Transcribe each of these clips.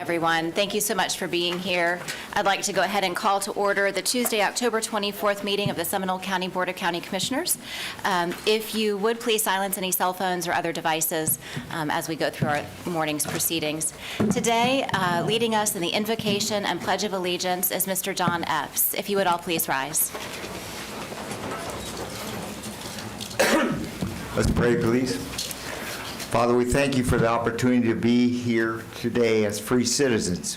Everyone, thank you so much for being here. I'd like to go ahead and call to order the Tuesday, October 24th meeting of the Seminole County Board of County Commissioners. If you would please silence any cell phones or other devices as we go through our morning's proceedings. Today, leading us in the invocation and pledge of allegiance is Mr. John Epps. If you would all please rise. Let's pray, please. Father, we thank you for the opportunity to be here today as free citizens.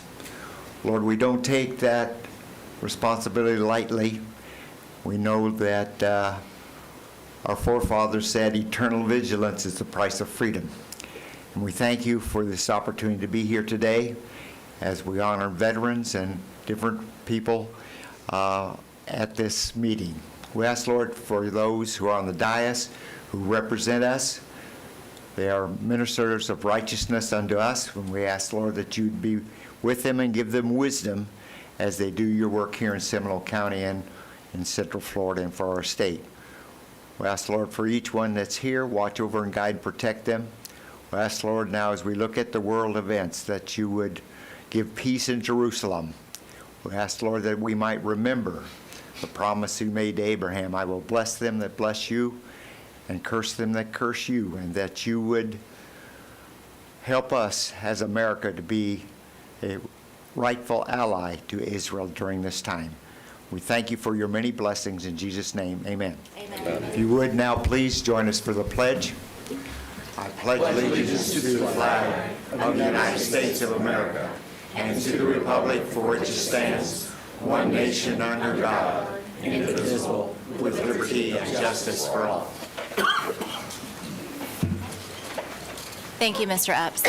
Lord, we don't take that responsibility lightly. We know that our forefathers said eternal vigilance is the price of freedom. And we thank you for this opportunity to be here today as we honor veterans and different people at this meeting. We ask, Lord, for those who are on the dais who represent us. They are ministers of righteousness unto us. And we ask, Lord, that you'd be with them and give them wisdom as they do your work here in Seminole County and in Central Florida and for our state. We ask, Lord, for each one that's here, watch over and guide and protect them. We ask, Lord, now as we look at the world events, that you would give peace in Jerusalem. We ask, Lord, that we might remember the promise you made to Abraham. I will bless them that bless you and curse them that curse you, and that you would help us as America to be a rightful ally to Israel during this time. We thank you for your many blessings in Jesus' name. Amen. Amen. If you would now please join us for the pledge. I pledge allegiance to the flag of the United States of America and to the republic for which it stands, one nation under God, indivisible, with liberty and justice for all. Thank you, Mr. Epps.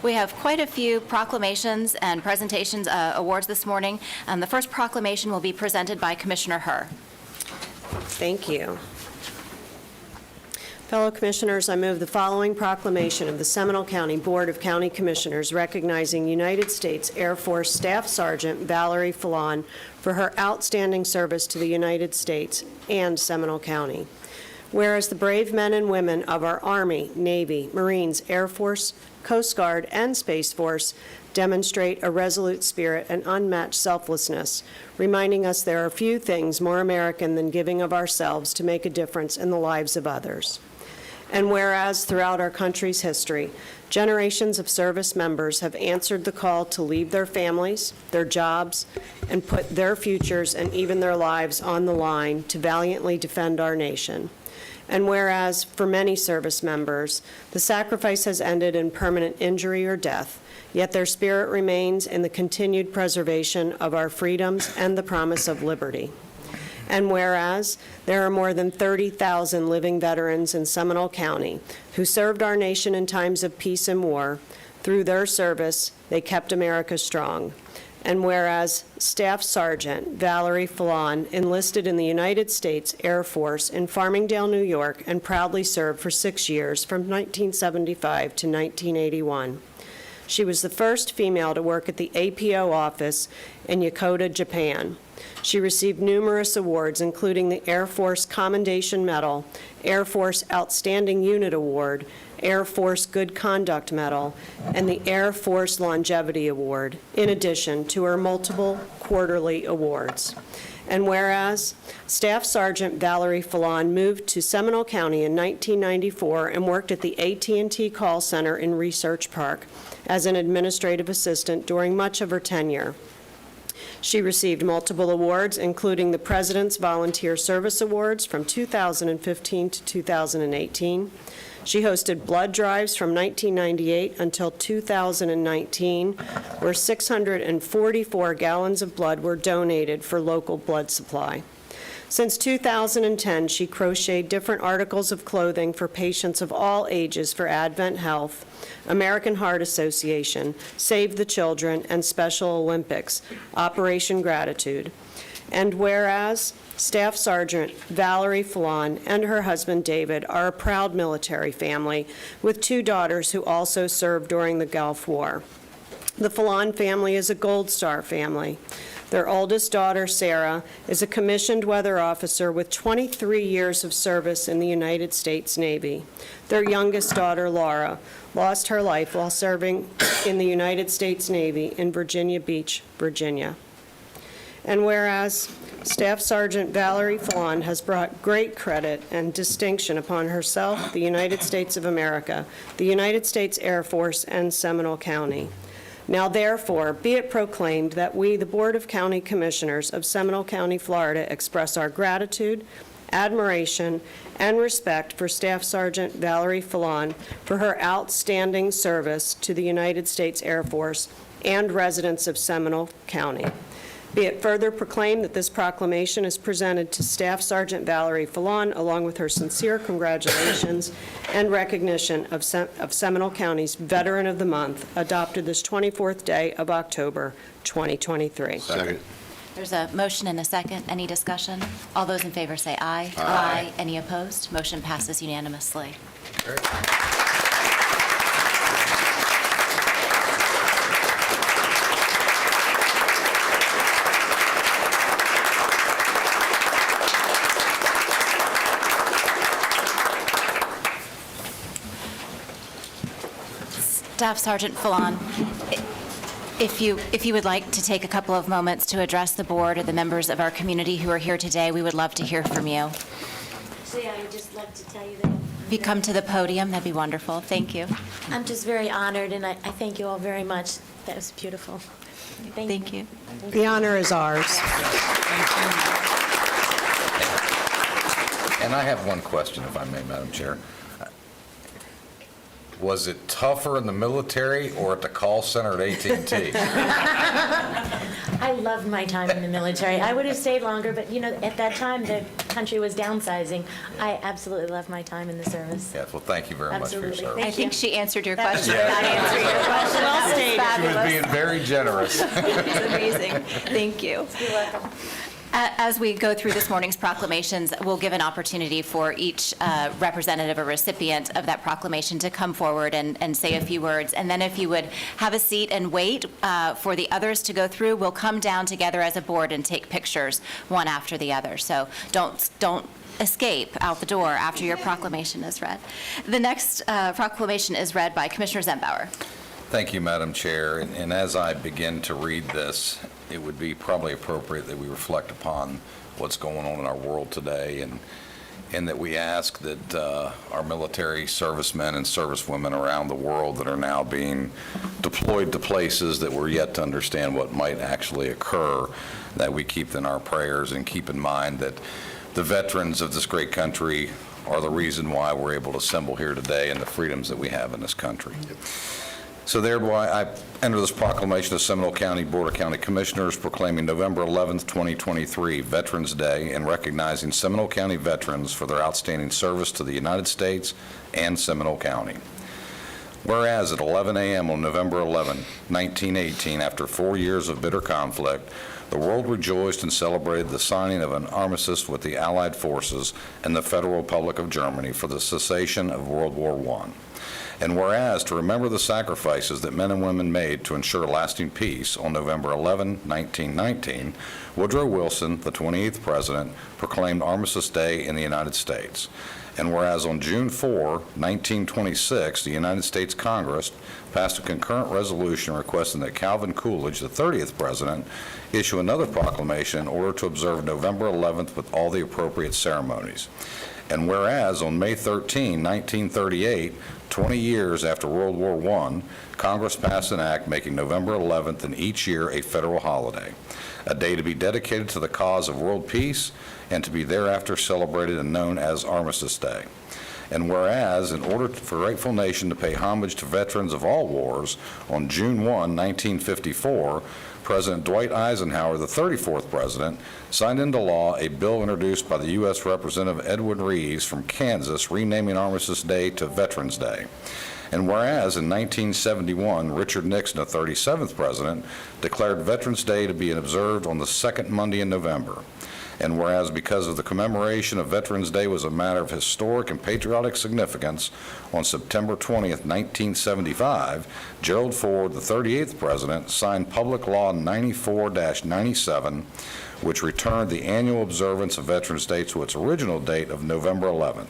We have quite a few proclamations and presentations, awards this morning. The first proclamation will be presented by Commissioner Herr. Thank you. Fellow Commissioners, I move the following proclamation of the Seminole County Board of County Commissioners recognizing United States Air Force Staff Sergeant Valerie Fallon for her outstanding service to the United States and Seminole County. Whereas the brave men and women of our Army, Navy, Marines, Air Force, Coast Guard, and Space Force demonstrate a resolute spirit and unmatched selflessness, reminding us there are few things more American than giving of ourselves to make a difference in the lives of others. And whereas throughout our country's history, generations of service members have answered the call to leave their families, their jobs, and put their futures and even their lives on the line to valiantly defend our nation. And whereas for many service members, the sacrifice has ended in permanent injury or death, yet their spirit remains in the continued preservation of our freedoms and the promise of liberty. And whereas there are more than 30,000 living veterans in Seminole County who served our nation in times of peace and war, through their service, they kept America strong. And whereas Staff Sergeant Valerie Fallon enlisted in the United States Air Force in Farmingdale, New York, and proudly served for 6 years from 1975 to 1981. She was the first female to work at the APO office in Yokota, Japan. She received numerous awards, including the Air Force Commendation Medal, Air Force Outstanding Unit Award, Air Force Good Conduct Medal, and the Air Force Longevity Award, in addition to her multiple quarterly awards. And whereas Staff Sergeant Valerie Fallon moved to Seminole County in 1994 and worked at the AT&T call center in Research Park as an administrative assistant during much of her tenure. She received multiple awards, including the President's Volunteer Service Awards from 2015 to 2018. She hosted blood drives from 1998 until 2019, where 644 gallons of blood were donated for local blood supply. Since 2010, she crocheted different articles of clothing for patients of all ages for Advent Health, American Heart Association, Save the Children, and Special Olympics, Operation Gratitude. And whereas Staff Sergeant Valerie Fallon and her husband David are a proud military family with 2 daughters who also served during the Gulf War. The Fallon family is a Gold Star family. Their oldest daughter, Sarah, is a commissioned weather officer with 23 years of service in the United States Navy. Their youngest daughter, Laura, lost her life while serving in the United States Navy in Virginia Beach, Virginia. And whereas Staff Sergeant Valerie Fallon has brought great credit and distinction upon herself, the United States of America, the United States Air Force, and Seminole County. Now therefore, be it proclaimed that we, the Board of County Commissioners of Seminole County, Florida, express our gratitude, admiration, and respect for Staff Sergeant Valerie Fallon for her outstanding service to the United States Air Force and residents of Seminole County. Be it further proclaimed that this proclamation is presented to Staff Sergeant Valerie Fallon along with her sincere congratulations and recognition of Seminole County's Veteran of the Month, adopted this 24th day of October, 2023. Second. There's a motion and a second. Any discussion? All those in favor say aye. Aye. Any opposed? Motion passes unanimously. Staff Sergeant Fallon, if you would like to take a couple of moments to address the board or the members of our community who are here today, we would love to hear from you. Actually, I would just like to tell you that If you come to the podium, that'd be wonderful. Thank you. I'm just very honored, and I thank you all very much. That was beautiful. Thank you. The honor is ours. And I have one question, if I may, Madam Chair. Was it tougher in the military or at the call center at AT&T? I loved my time in the military. I would have stayed longer, but, you know, at that time, the country was downsizing. I absolutely loved my time in the service. Yes, well, thank you very much for your Absolutely. service. I Thank think you. she answered your question Yeah. without answering your question. Well That was stated. She was fabulous. being very generous. It's amazing. Thank you. You're welcome. As we go through this morning's proclamations, we'll give an opportunity for each representative or recipient of that proclamation to come forward and say a few words. And then if you would have a seat and wait for the others to go through, we'll come down together as a board and take pictures one after the other. So don't escape out the door after your proclamation is read. The next proclamation is read by Commissioner Zembauer. Thank you, Madam Chair. And as I begin to read this, it would be probably appropriate that we reflect upon what's going on in our world today, and that we ask that our military servicemen and servicewomen around the world that are now being deployed to places that we're yet to understand what might actually occur, that we keep in our prayers and keep in mind that the veterans of this great country are the reason why we're able to assemble here today and the freedoms that we have in this country. So thereby, I enter this proclamation of Seminole County Board of County Commissioners proclaiming November 11th, 2023, Veterans Day, and recognizing Seminole County veterans for their outstanding service to the United States and Seminole County. Whereas at 11 a.m. on November 11, 1918, after 4 years of bitter conflict, the world rejoiced and celebrated the signing of an armistice with the Allied forces and the Federal Republic of Germany for the cessation of World War I. And whereas to remember the sacrifices that men and women made to ensure lasting peace, on November 11, 1919, Woodrow Wilson, the 28th President, proclaimed Armistice Day in the United States. And whereas on June 4, 1926, the United States Congress passed a concurrent resolution requesting that Calvin Coolidge, the 30th President, issue another proclamation in order to observe November 11th with all the appropriate ceremonies. And whereas on May 13, 1938, 20 years after World War I, Congress passed an act making November 11th in each year a federal holiday, a day to be dedicated to the cause of world peace and to be thereafter celebrated and known as Armistice Day. And whereas, in order for a grateful nation to pay homage to veterans of all wars, on June 1, 1954, President Dwight Eisenhower, the 34th President, signed into law a bill introduced by the U.S. Representative Edwin Reeves from Kansas renaming Armistice Day to Veterans Day. And whereas in 1971, Richard Nixon, the 37th President, declared Veterans Day to be observed on the second Monday in November. And whereas because of the commemoration of Veterans Day was a matter of historic and patriotic significance, on September 20th, 1975, Gerald Ford, the 38th President, signed Public Law 94-97, which returned the annual observance of Veterans Day to its original date of November 11th.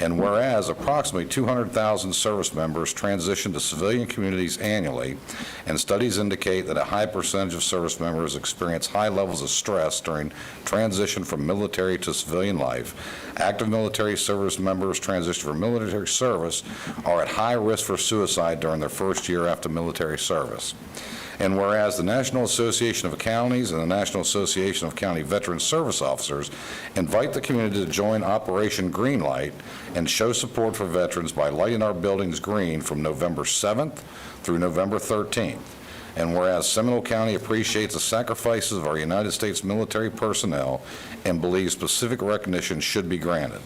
And whereas approximately 200,000 service members transition to civilian communities annually, and studies indicate that a high percentage of service members experience high levels of stress during transition from military to civilian life, active military service members transition from military service are at high risk for suicide during their first year after military service. And whereas the National Association of Counties and the National Association of County Veteran Service Officers invite the community to join Operation Greenlight and show support for veterans by lighting our buildings green from November 7th through November 13th. And whereas Seminole County appreciates the sacrifices of our United States military personnel and believes specific recognition should be granted.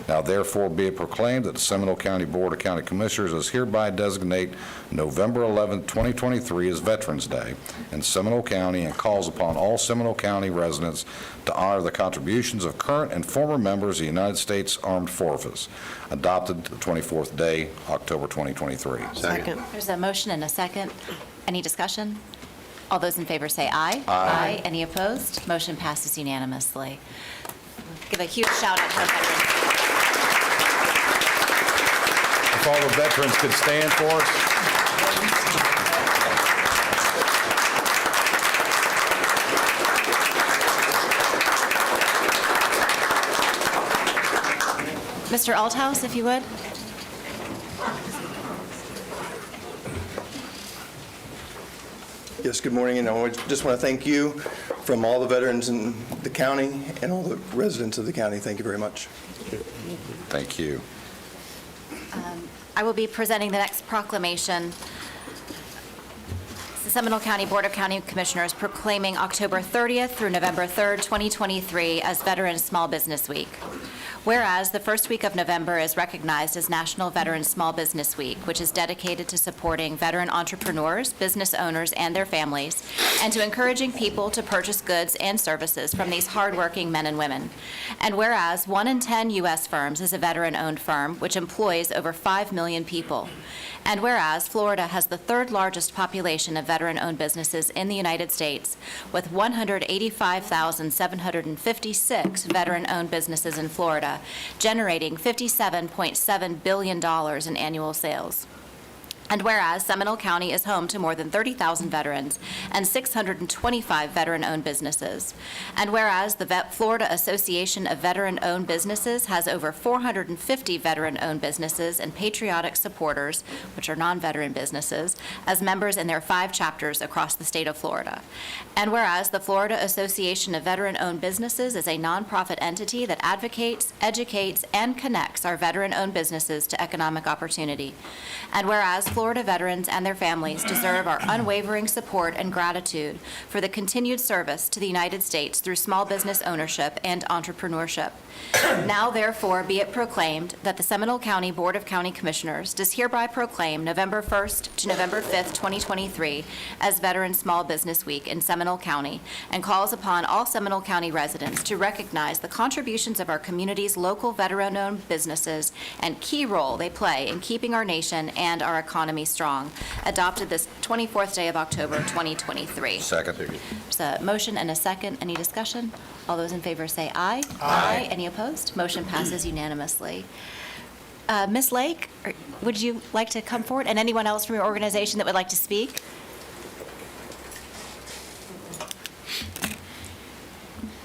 Now therefore be it proclaimed that the Seminole County Board of County Commissioners does hereby designate November 11, 2023 as Veterans Day in Seminole County and calls upon all Seminole County residents to honor the contributions of current and former members of the United States Armed Forces. Adopted the 24th day, October 2023. Second. There's a motion and a second. Any discussion? All those in favor say aye. Aye. Any opposed? Motion passes unanimously. Give a huge shout out to our veterans. If all the veterans could stand for us. Mr. Althouse, if you would. Yes, good morning, and I just want to thank you from all the veterans in the county and all the residents of the county. Thank you very much. Thank you. I will be presenting the next proclamation. The Seminole County Board of County Commissioners proclaiming October 30th through November 3rd, 2023 as Veterans Small Business Week. Whereas the first week of November is recognized as National Veterans Small Business Week, which is dedicated to supporting veteran entrepreneurs, business owners, and their families, and to encouraging people to purchase goods and services from these hardworking men and women. And whereas 1 in 10 U.S. firms is a veteran-owned firm, which employs over 5 million people. And whereas Florida has the third largest population of veteran-owned businesses in the United States, with 185,756 veteran-owned businesses in Florida, generating $57.7 billion in annual sales. And whereas Seminole County is home to more than 30,000 veterans and 625 veteran-owned businesses. And whereas the Florida Association of Veteran-Owned Businesses has over 450 veteran-owned businesses and patriotic supporters, which are non-veteran businesses, as members in their 5 chapters across the state of Florida. And whereas the Florida Association of Veteran-Owned Businesses is a nonprofit entity that advocates, educates, and connects our veteran-owned businesses to economic opportunity. And whereas Florida veterans and their families deserve our unwavering support and gratitude for the continued service to the United States through small business ownership and entrepreneurship. Now, therefore, be it proclaimed that the Seminole County Board of County Commissioners does hereby proclaim November 1st to November 5th, 2023 as Veterans Small Business Week in Seminole County and calls upon all Seminole County residents to recognize the contributions of our community's local veteran-owned businesses and key role they play in keeping our nation and our economy strong. Adopted this 24th day of October, 2023. Second. There's a motion and a second. Any discussion? All those in favor say aye. Aye. Any opposed? Motion passes unanimously. Ms. Lake, would you like to come forward? And anyone else from your organization that would like to speak?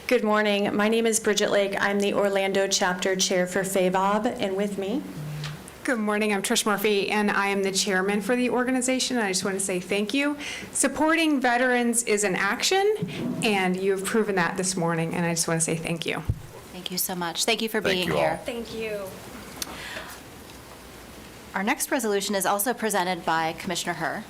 Good morning. My name is Bridget Lake. I'm the Orlando Chapter Chair for FAVOB, and with me. Good morning, I'm Trish Murphy, and I am the chairman for the organization, and I just want to say thank you. Supporting veterans is an action, and you have proven that this morning, and I just want to say thank you. Thank you so much. Thank you for Thank being you here. all. Thank you. Our next resolution is also presented by Commissioner Herr.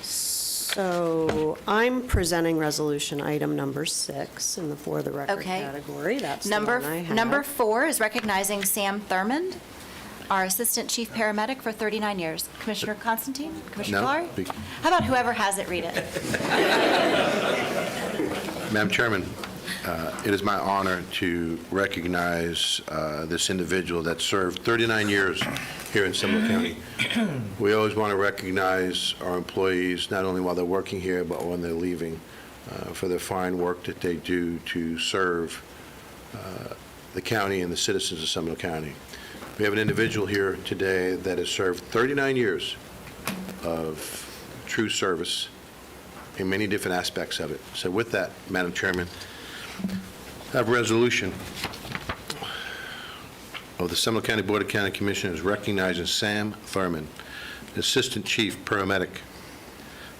So I'm presenting resolution item number 6 in the for the record Okay. category. That's the Number one I have. number 4 is recognizing Sam Thurmond. our Assistant Chief Paramedic for 39 years. Commissioner Constantine? Commissioner No. Fleury? How about whoever has it read it? Madam Chairman, it is my honor to recognize this individual that served 39 years here in Seminole County. We always want to recognize our employees, not only while they're working here, but when they're leaving, for the fine work that they do to serve the county and the citizens of Seminole County. We have an individual here today that has served 39 years of true service in many different aspects of it. So with that, Madam Chairman, I have a resolution of the Seminole County Board of County Commissioners recognizing Sam Thurman, Assistant Chief Paramedic,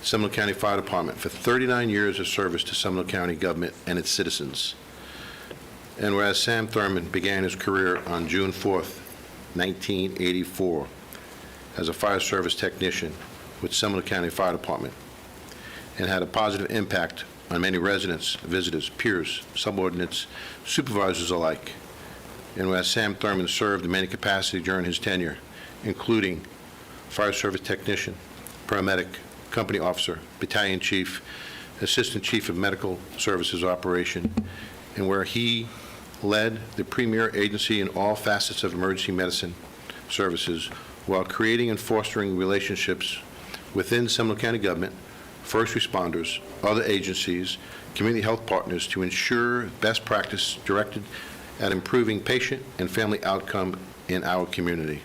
Seminole County Fire Department, for 39 years of service to Seminole County government and its citizens. And whereas Sam Thurman began his career on June 4th, 1984, as a fire service technician with Seminole County Fire Department, and had a positive impact on many residents, visitors, peers, subordinates, supervisors alike. And whereas Sam Thurman served in many capacities during his tenure, including fire service technician, paramedic, company officer, battalion chief, assistant chief of medical services operation, and where he led the premier agency in all facets of emergency medicine services while creating and fostering relationships within Seminole County government, first responders, other agencies, community health partners to ensure best practice directed at improving patient and family outcome in our community.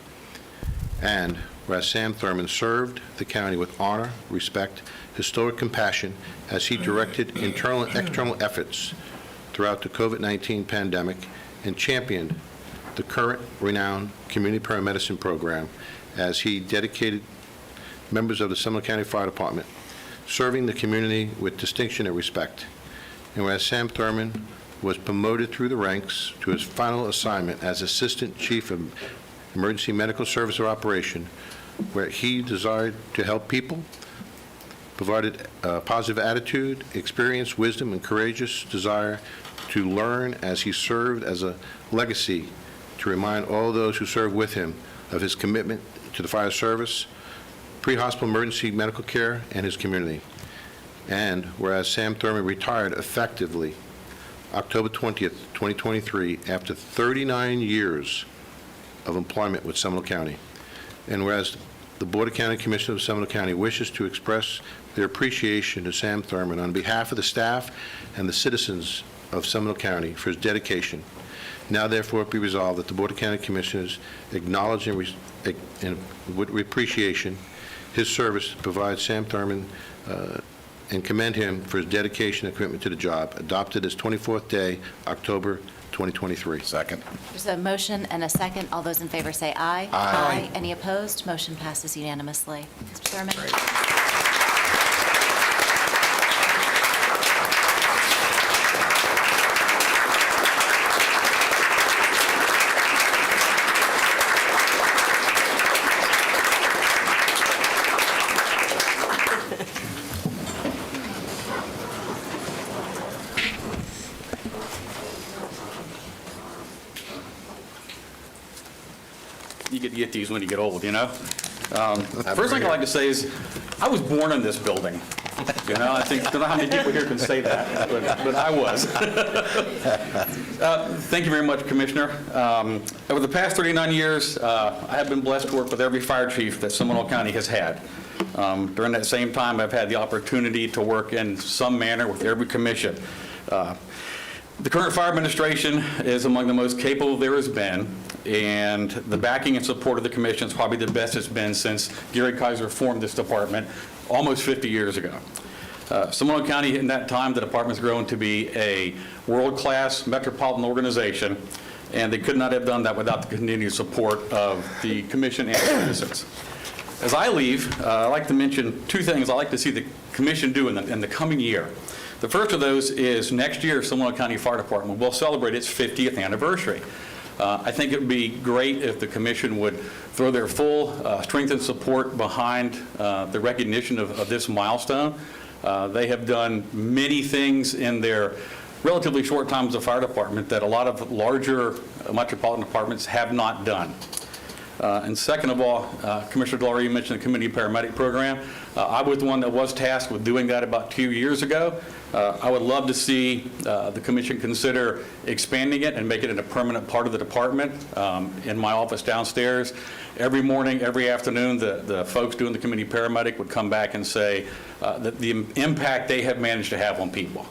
And whereas Sam Thurman served the county with honor, respect, historic compassion as he directed internal and external efforts throughout the COVID-19 pandemic and championed the current renowned community paramedicine program as he dedicated members of the Seminole County Fire Department, serving the community with distinction and respect. And whereas Sam Thurman was promoted through the ranks to his final assignment as Assistant Chief of Emergency Medical Service Operation, where he desired to help people, provided a positive attitude, experience, wisdom, and courageous desire to learn as he served as a legacy to remind all those who served with him of his commitment to the fire service, pre-hospital emergency medical care, and his community. And whereas Sam Thurman retired effectively October 20th, 2023, after 39 years of employment with Seminole County. And whereas the Board of County Commissioners of Seminole County wishes to express their appreciation to Sam Thurman on behalf of the staff and the citizens of Seminole County for his dedication. Now therefore be resolved that the Board of County Commissioners acknowledge and with appreciation his service to provide Sam Thurman and commend him for his dedication and commitment to the job, adopted as 24th day, October 2023. Second. There's a motion and a second. All those in favor say aye. Aye. Any opposed? Motion passes unanimously. Mr. Thurman? You get these when you get old, you know? First thing I'd like to say is, I was born in this building. You know, I don't know how many people here can say that, but I was. Thank you very much, Commissioner. Over the past 39 years, I have been blessed to work with every fire chief that Seminole County has had. During that same time, I've had the opportunity to work in some manner with every commission. The current fire administration is among the most capable there has been, and the backing and support of the commission is probably the best it's been since Gary Kaiser formed this department almost 50 years ago. Seminole County, in that time, the department's grown to be a world-class metropolitan organization, and they could not have done that without the continued support of the commission and citizens. As I leave, I'd like to mention two things I'd like to see the commission do in the coming year. The first of those is next year, Seminole County Fire Department will celebrate its 50th anniversary. I think it would be great if the commission would throw their full strength and support behind the recognition of this milestone. They have done many things in their relatively short time as a fire department that a lot of larger metropolitan departments have not done. And second of all, Commissioner Delory, you mentioned the community paramedic program. I was the one that was tasked with doing that about 2 years ago. I would love to see the commission consider expanding it and making it a permanent part of the department. In my office downstairs, every morning, every afternoon, the folks doing the community paramedic would come back and say that the impact they have managed to have on people.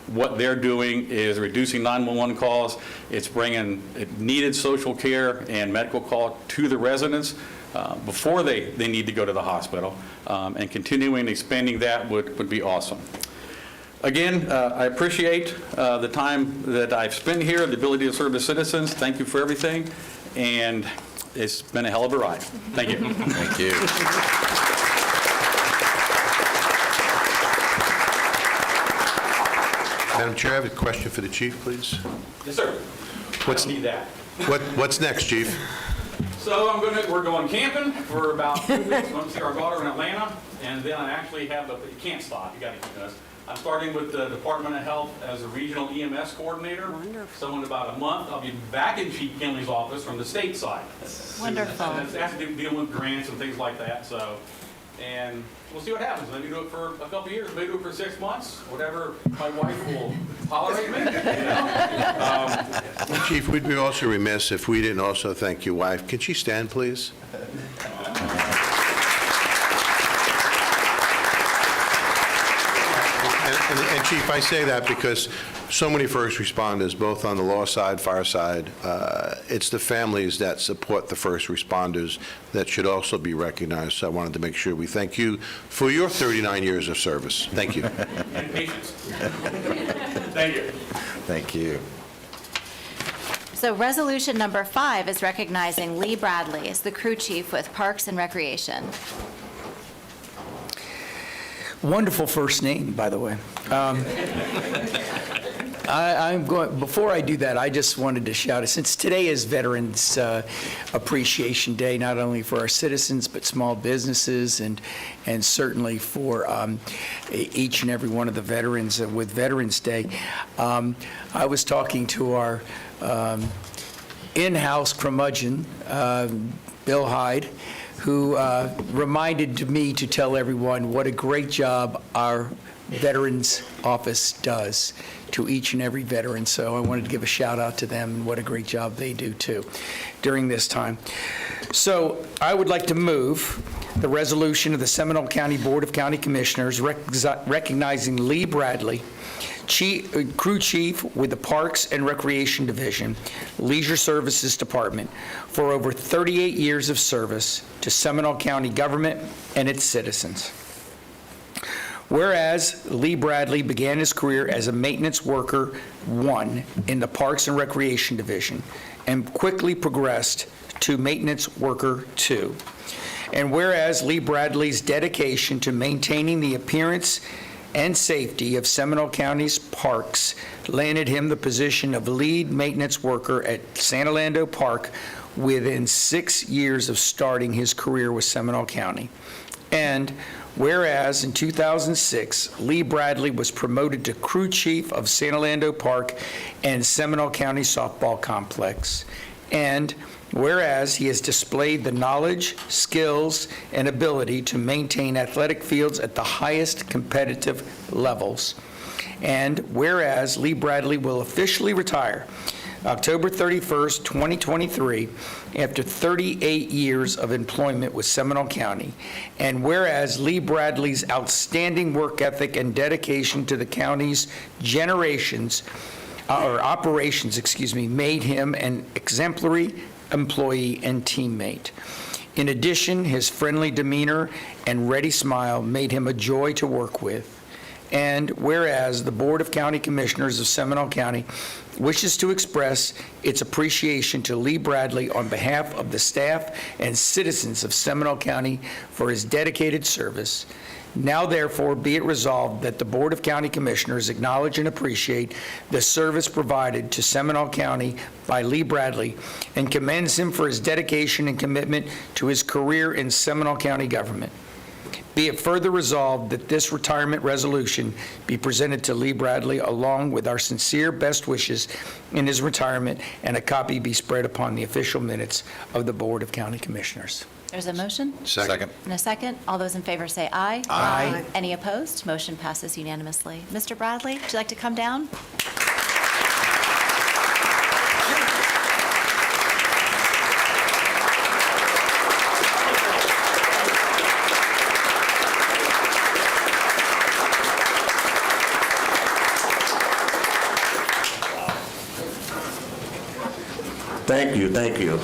What they're doing is reducing 911 calls. It's bringing needed social care and medical call to the residents before they need to go to the hospital. And continuing and expanding that would be awesome. Again, I appreciate the time that I've spent here, the ability to serve the citizens. Thank you for everything. And it's been a hell of a ride. Thank you. Thank you. Madam Chair, I have a question for the chief, please. Yes, sir. What's- I don't need that. What's next, chief? So we're going camping for about 2 weeks. I'm going to see our daughter in Atlanta, and then I actually have you can't stop. You got to keep this. I'm starting with the Department of Health as a regional EMS coordinator. Wonderful. So in about a month, I'll be back in Chief Kinley's office from the state side. Wonderful. That's to deal with grants and things like that. So, and we'll see what happens. Maybe do it for a couple of years. Maybe do it for 6 months. Whatever my wife will tolerate me. You know? Chief, we'd be also remiss if we didn't also thank your wife. Can she stand, please? And Chief, I say that because so many first responders, both on the law side, fire side, it's the families that support the first responders that should also be recognized. So I wanted to make sure we thank you for your 39 years of service. Thank you. And patience. Thank you. Thank you. So resolution number 5 is recognizing Lee Bradley as the crew chief with Parks and Recreation. Wonderful first name, by the way. Before I do that, I just wanted to shout, since today is Veterans Appreciation Day, not only for our citizens, but small businesses, and certainly for each and every one of the veterans with Veterans Day. I was talking to our in-house curmudgeon, Bill Hyde, who reminded me to tell everyone what a great job our Veterans Office does to each and every veteran. So I wanted to give a shout out to them and what a great job they do too during this time. So I would like to move the resolution of the Seminole County Board of County Commissioners recognizing Lee Bradley, crew chief with the Parks and Recreation Division, Leisure Services Department, for over 38 years of service to Seminole County government and its citizens. Whereas Lee Bradley began his career as a maintenance worker 1 in the Parks and Recreation Division and quickly progressed to maintenance worker 2. And whereas Lee Bradley's dedication to maintaining the appearance and safety of Seminole County's parks landed him the position of lead maintenance worker at San Orlando Park within 6 years of starting his career with Seminole County. And whereas in 2006, Lee Bradley was promoted to crew chief of San Orlando Park and Seminole County Softball Complex. And whereas he has displayed the knowledge, skills, and ability to maintain athletic fields at the highest competitive levels. And whereas Lee Bradley will officially retire October 31st, 2023, after 38 years of employment with Seminole County. And whereas Lee Bradley's outstanding work ethic and dedication to the county's operations, made him an exemplary employee and teammate. In addition, his friendly demeanor and ready smile made him a joy to work with. And whereas the Board of County Commissioners of Seminole County wishes to express its appreciation to Lee Bradley on behalf of the staff and citizens of Seminole County for his dedicated service, now therefore be it resolved that the Board of County Commissioners acknowledge and appreciate the service provided to Seminole County by Lee Bradley and commends him for his dedication and commitment to his career in Seminole County government. Be it further resolved that this retirement resolution be presented to Lee Bradley along with our sincere best wishes in his retirement, and a copy be spread upon the official minutes of the Board of County Commissioners. There's a motion Second. and a second. All those in favor say aye. Aye. Any opposed? Motion passes unanimously. Mr. Bradley, would you like to come down? Thank you, thank you.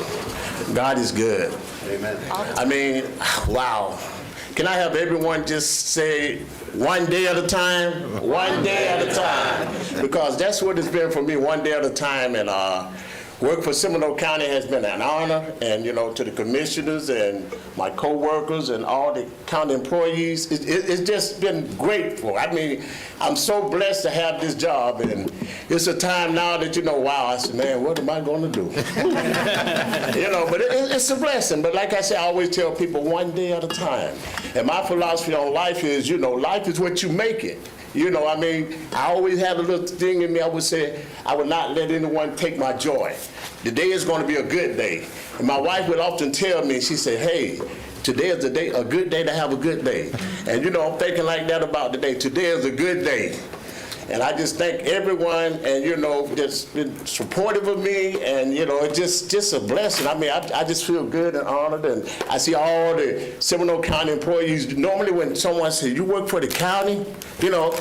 God is good. Amen. I mean, wow. Can I have everyone just say, one day at a time? One day at a time. Because that's what it's been for me, one day at a time. And work for Seminole County has been an honor. And, you know, to the commissioners and my co-workers and all the county employees, it's just been grateful. I mean, I'm so blessed to have this job. And it's a time now that, you know, wow, I said, man, what am I going to do? You know, but it's a blessing. But like I said, I always tell people one day at a time. And my philosophy on life is, you know, life is what you make it. You know, I mean, I always had a little thing in me. I would say, I would not let anyone take my joy. The day is going to be a good day. And my wife would often tell me, she said, hey, today is a good day to have a good day. And, you know, I'm thinking like that about the day. Today is a good day. And I just thank everyone, and, you know, that's been supportive of me, and, you know, it's just a blessing. I mean, I just feel good and honored, and I see all the Seminole County employees. Normally when someone says, you work for the county, you know,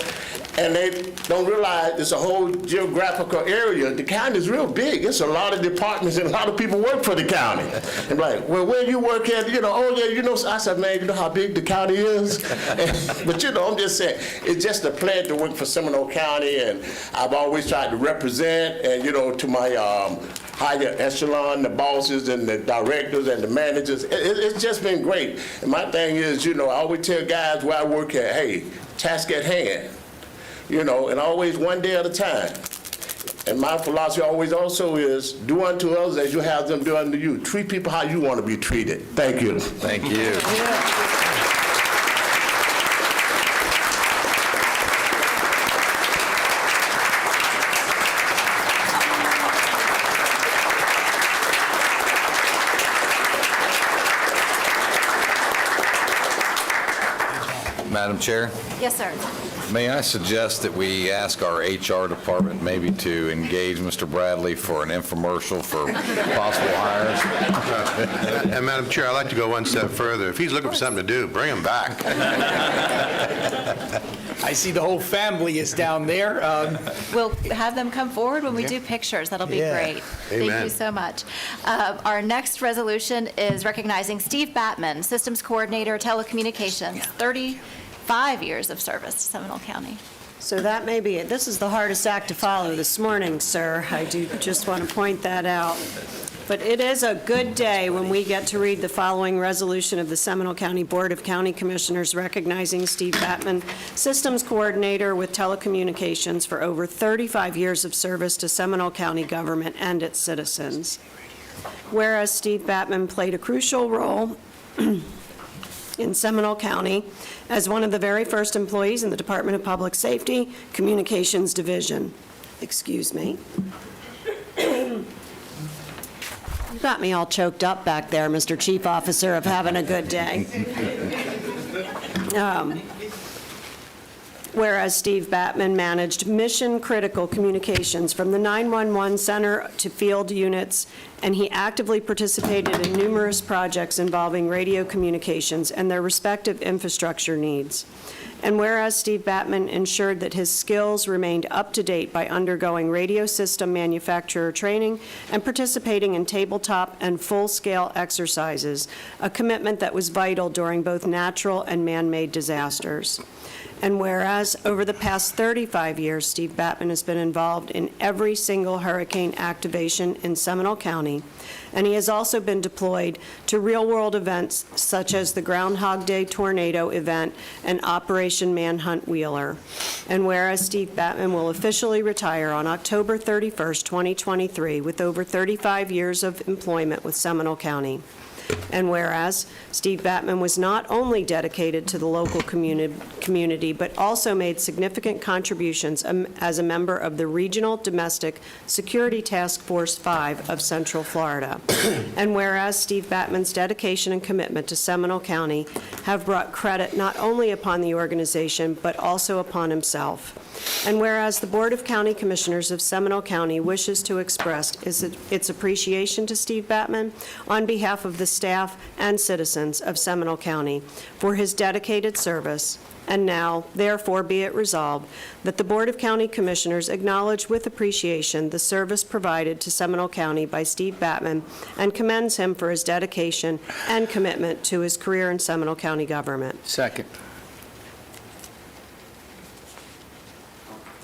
and they don't realize it's a whole geographical area. The county is real big. It's a lot of departments and a lot of people work for the county. And like, well, where you work at? You know, oh yeah, you know, I said, man, you know how big the county is? But you know, I'm just saying, it's just a pleasure to work for Seminole County, and I've always tried to represent, and you know, to my higher echelon, the bosses and the directors and the managers. It's just been great. And my thing is, you know, I always tell guys where I work at, hey, task at hand. You know, and always one day at a time. And my philosophy always also is, do unto others as you have them do unto you. Treat people how you want to be treated. Thank you. Thank you. Madam Chair, Yes, sir. may I suggest that we ask our HR department maybe to engage Mr. Bradley for an infomercial for possible hires? And Madam Chair, I'd like to go one step further. If he's looking for something to do, bring him back. I see the whole family is down there. We'll have them come forward when we do pictures. That'll be great. Thank Amen. you so much. Our next resolution is recognizing Steve Batman, Systems Coordinator, Telecommunications, 35 years of service to Seminole County. So that may be it. This is the hardest act to follow this morning, sir. I do just want to point that out. But it is a good day when we get to read the following resolution of the Seminole County Board of County Commissioners recognizing Steve Batman, Systems Coordinator with Telecommunications, for over 35 years of service to Seminole County government and its citizens. Whereas Steve Batman played a crucial role in Seminole County as one of the very first employees in the Department of Public Safety Communications Division. Excuse me. You got me all choked up back there, Mr. Chief Officer, of having a good day. Whereas Steve Batman managed mission-critical communications from the 911 center to field units, and he actively participated in numerous projects involving radio communications and their respective infrastructure needs. And whereas Steve Batman ensured that his skills remained up to date by undergoing radio system manufacturer training and participating in tabletop and full-scale exercises, a commitment that was vital during both natural and man-made disasters. And whereas over the past 35 years, Steve Batman has been involved in every single hurricane activation in Seminole County, and he has also been deployed to real-world events such as the Groundhog Day tornado event and Operation Manhunt Wheeler. And whereas Steve Batman will officially retire on October 31st, 2023, with over 35 years of employment with Seminole County. And whereas Steve Batman was not only dedicated to the local community, but also made significant contributions as a member of the Regional Domestic Security Task Force 5 of Central Florida. And whereas Steve Batman's dedication and commitment to Seminole County have brought credit not only upon the organization, but also upon himself. And whereas the Board of County Commissioners of Seminole County wishes to express its appreciation to Steve Batman on behalf of the staff and citizens of Seminole County for his dedicated service, and now, therefore, be it resolved that the Board of County Commissioners acknowledge with appreciation the service provided to Seminole County by Steve Batman and commends him for his dedication and commitment to his career in Seminole County government. Second.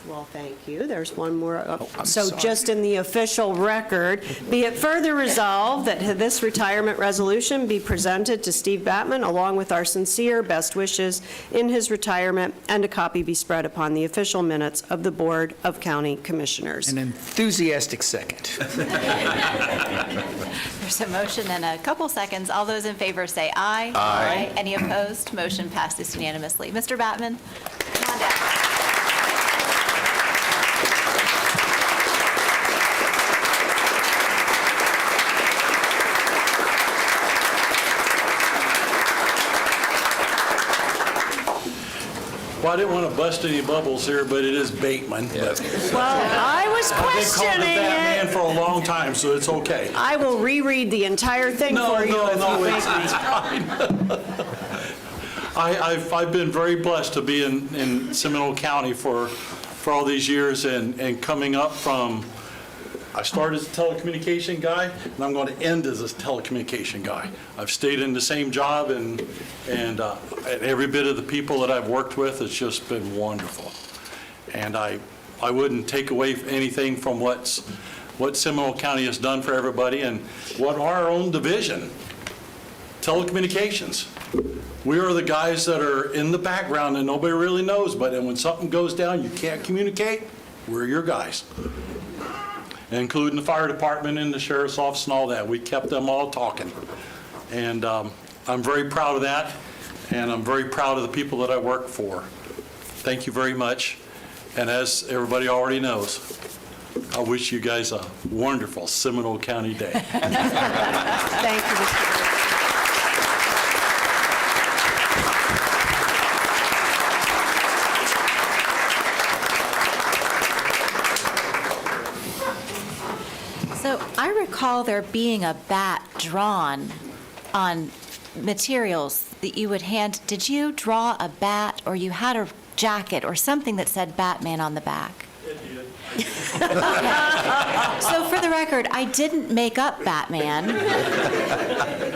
Well, thank you. There's one more. I'm So sorry. just in the official record, be it further resolved that this retirement resolution be presented to Steve Batman along with our sincere best wishes in his retirement, and a copy be spread upon the official minutes of the Board of County Commissioners. An enthusiastic second. There's a motion and a couple seconds. All those in favor say aye. Aye. Any opposed? Motion passes unanimously. Mr. Batman, come on down. Well, I didn't want to bust any bubbles here, but it is Bateman. But Well, I was I've been called questioning the Batman it. for a long time, so it's okay. I will reread the entire thing for you if you make me. it's fine. I've been very blessed to be in Seminole County for all these years, and coming up from, I started as a telecommunication guy, and I'm going to end as a telecommunication guy. I've stayed in the same job, and every bit of the people that I've worked with, it's just been wonderful. And I wouldn't take away anything from what Seminole County has done for everybody, and what our own division, telecommunications. We are the guys that are in the background and nobody really knows, but when something goes down, you can't communicate, we're your guys. Including the fire department and the sheriff's office and all that. We kept them all talking. And I'm very proud of that, and I'm very proud of the people that I work for. Thank you very much. And as everybody already knows, I wish you guys a wonderful Seminole County Day. Thank you, Mr. Bates. So I recall there being a bat drawn on materials that you would hand. Did you draw a bat, or you had a jacket or something that said Batman on the back? It did. So for the record, I didn't make up Batman.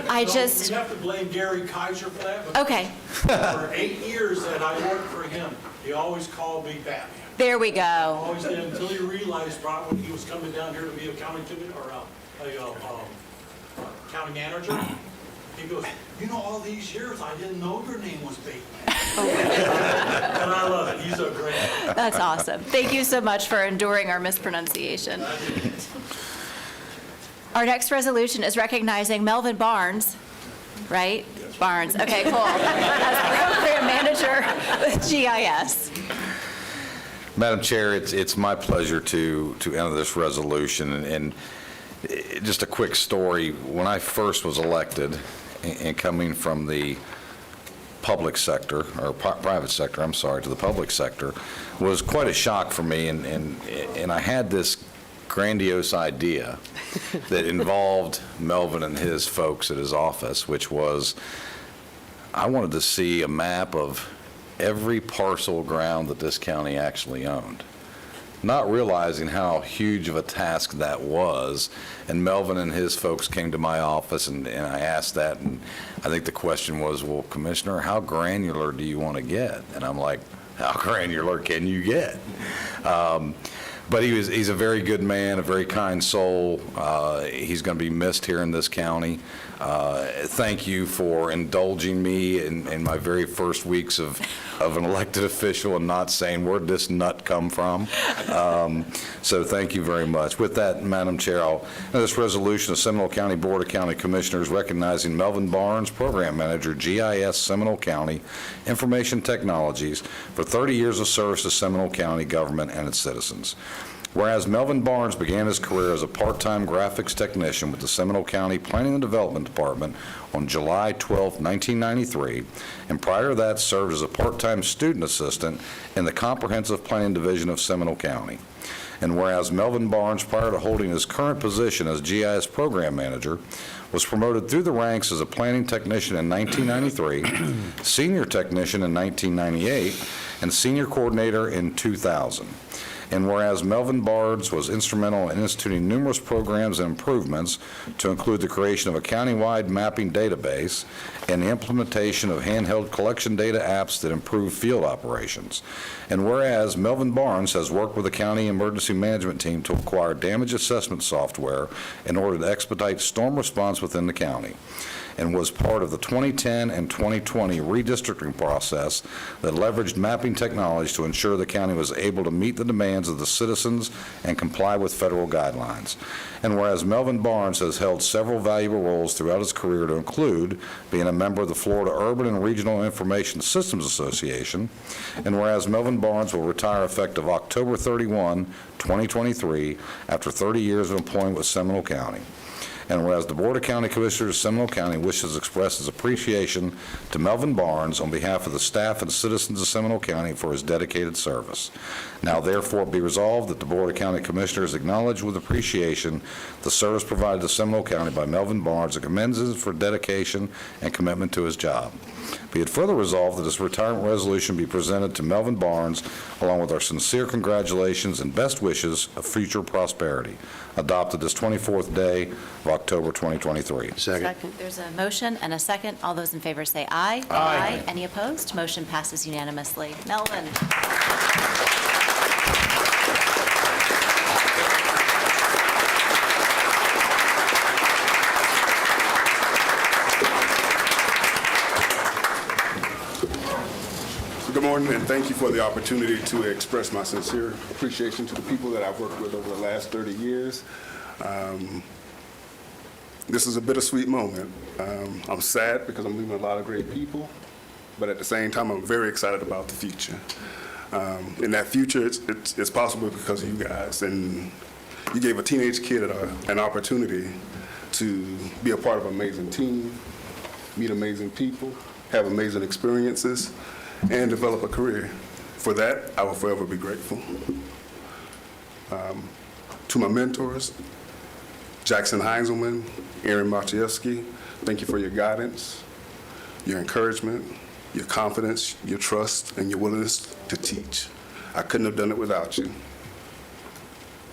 I just, You have to blame Gary Kaiser for that. Because okay, For 8 years that I worked for him, he always called me Batman. there we go. Always did, until he realized right when he was coming down here to be a county county manager. He goes, you know, all these years I didn't know your name was Bateman. And I love it. He's a great. That's awesome. Thank you so much for enduring our mispronunciation. Our next resolution is recognizing Melvin Barnes, right? Barnes, okay, cool. As program manager with GIS. Madam Chair, it's my pleasure to enter this resolution, and just a quick story. When I first was elected, and coming from the public sector, or private sector, I'm sorry, to the public sector, was quite a shock for me, and I had this grandiose idea that involved Melvin and his folks at his office, which was, I wanted to see a map of every parcel of ground that this county actually owned, not realizing how huge of a task that was. And Melvin and his folks came to my office, and I asked that, and I think the question was, well, Commissioner, how granular do you want to get? And I'm like, how granular can you get? But he's a very good man, a very kind soul. He's going to be missed here in this county. Thank you for indulging me in my very first weeks of an elected official and not saying, where'd this nut come from? So thank you very much. With that, Madam Chair, this resolution of Seminole County Board of County Commissioners recognizing Melvin Barnes, Program Manager, GIS Seminole County Information Technologies, for 30 years of service to Seminole County government and its citizens. Whereas Melvin Barnes began his career as a part-time graphics technician with the Seminole County Planning and Development Department on July 12, 1993, and prior to that served as a part-time student assistant in the Comprehensive Planning Division of Seminole County. And whereas Melvin Barnes, prior to holding his current position as GIS Program Manager, was promoted through the ranks as a planning technician in 1993, senior technician in 1998, and senior coordinator in 2000. And whereas Melvin Barnes was instrumental in instituting numerous programs and improvements to include the creation of a countywide mapping database and the implementation of handheld collection data apps that improve field operations. And whereas Melvin Barnes has worked with the county emergency management team to acquire damage assessment software in order to expedite storm response within the county, and was part of the 2010 and 2020 redistricting process that leveraged mapping technology to ensure the county was able to meet the demands of the citizens and comply with federal guidelines. And whereas Melvin Barnes has held several valuable roles throughout his career to include being a member of the Florida Urban and Regional Information Systems Association, and whereas Melvin Barnes will retire effective October 31, 2023, after 30 years of employment with Seminole County. And whereas the Board of County Commissioners of Seminole County wishes to express its appreciation to Melvin Barnes on behalf of the staff and citizens of Seminole County for his dedicated service. Now therefore be resolved that the Board of County Commissioners acknowledge with appreciation the service provided to Seminole County by Melvin Barnes and commends him for dedication and commitment to his job. Be it further resolved that this retirement resolution be presented to Melvin Barnes along with our sincere congratulations and best wishes of future prosperity. Adopted this 24th day of October 2023. Second. There's a motion and a second. All those in favor say aye. Aye. Any opposed? Motion passes unanimously. Melvin. Good morning, and thank you for the opportunity to express my sincere appreciation to the people that I've worked with over the last 30 years. This is a bittersweet moment. I'm sad because I'm leaving a lot of great people, but at the same time, I'm very excited about the future. In that future, it's possible because of you guys, and you gave a teenage kid an opportunity to be a part of an amazing team, meet amazing people, have amazing experiences, and develop a career. For that, I will forever be grateful. To my mentors, Jackson Heinzelman, Aaron Maciejewski, thank you for your guidance, your encouragement, your confidence, your trust, and your willingness to teach. I couldn't have done it without you.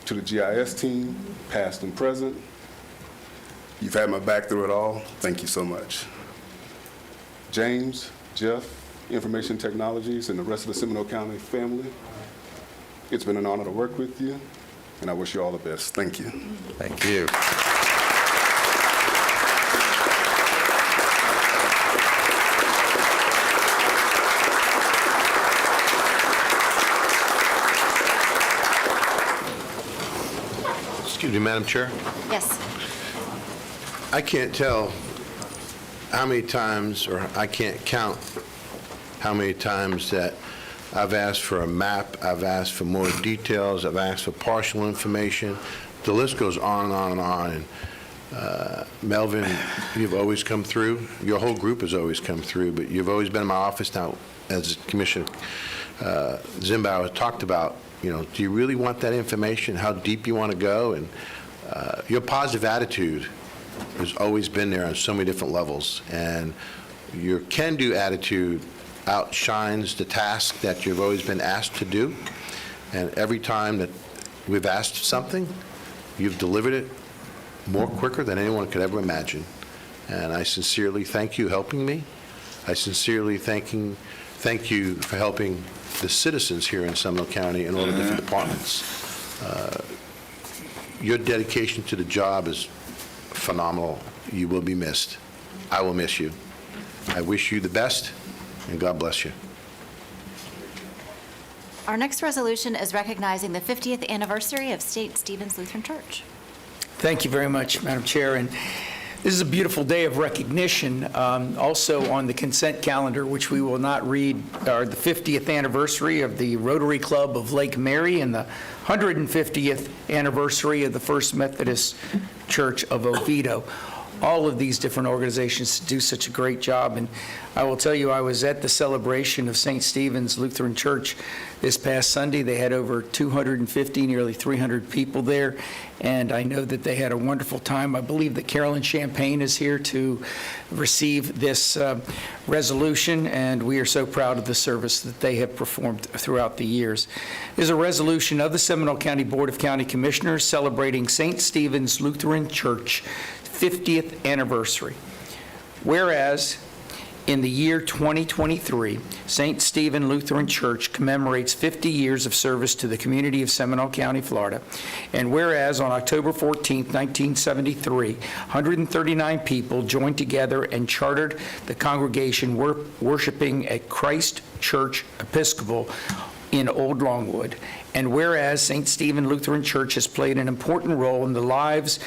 To the GIS team, past and present, you've had my back through it all. Thank you so much. James, Jeff, Information Technologies, and the rest of the Seminole County family, it's been an honor to work with you, and I wish you all the best. Thank you. Thank you. Excuse me, Madam Chair. Yes. I can't tell how many times, or I can't count how many times that I've asked for a map, I've asked for more details, I've asked for partial information. The list goes on and on and on. And Melvin, you've always come through. Your whole group has always come through, but you've always been in my office now, as Commissioner Zimbauer talked about. You know, do you really want that information? How deep you want to go? And your positive attitude has always been there on so many different levels. And your can-do attitude outshines the task that you've always been asked to do. And every time that we've asked something, you've delivered it more quicker than anyone could ever imagine. And I sincerely thank you helping me. I sincerely thank you for helping the citizens here in Seminole County in all the different departments. Your dedication to the job is phenomenal. You will be missed. I will miss you. I wish you the best, and God bless you. Our next resolution is recognizing the 50th anniversary of St. Stephen's Lutheran Church. Thank you very much, Madam Chair. And this is a beautiful day of recognition. Also on the consent calendar, which we will not read, are the 50th anniversary of the Rotary Club of Lake Mary and the 150th anniversary of the First Methodist Church of Oviedo. All of these different organizations do such a great job. And I will tell you, I was at the celebration of St. Stephen's Lutheran Church this past Sunday. They had over 250, nearly 300 people there, and I know that they had a wonderful time. I believe that Carolyn Champagne is here to receive this resolution, and we are so proud of the service that they have performed throughout the years. There's a resolution of the Seminole County Board of County Commissioners celebrating St. Stephen's Lutheran Church 50th anniversary. Whereas in the year 2023, St. Stephen Lutheran Church commemorates 50 years of service to the community of Seminole County, Florida. And whereas on October 14, 1973, 139 people joined together and chartered the congregation worshiping at Christ Church Episcopal in Old Longwood. And whereas St. Stephen Lutheran Church has played an important role in the lives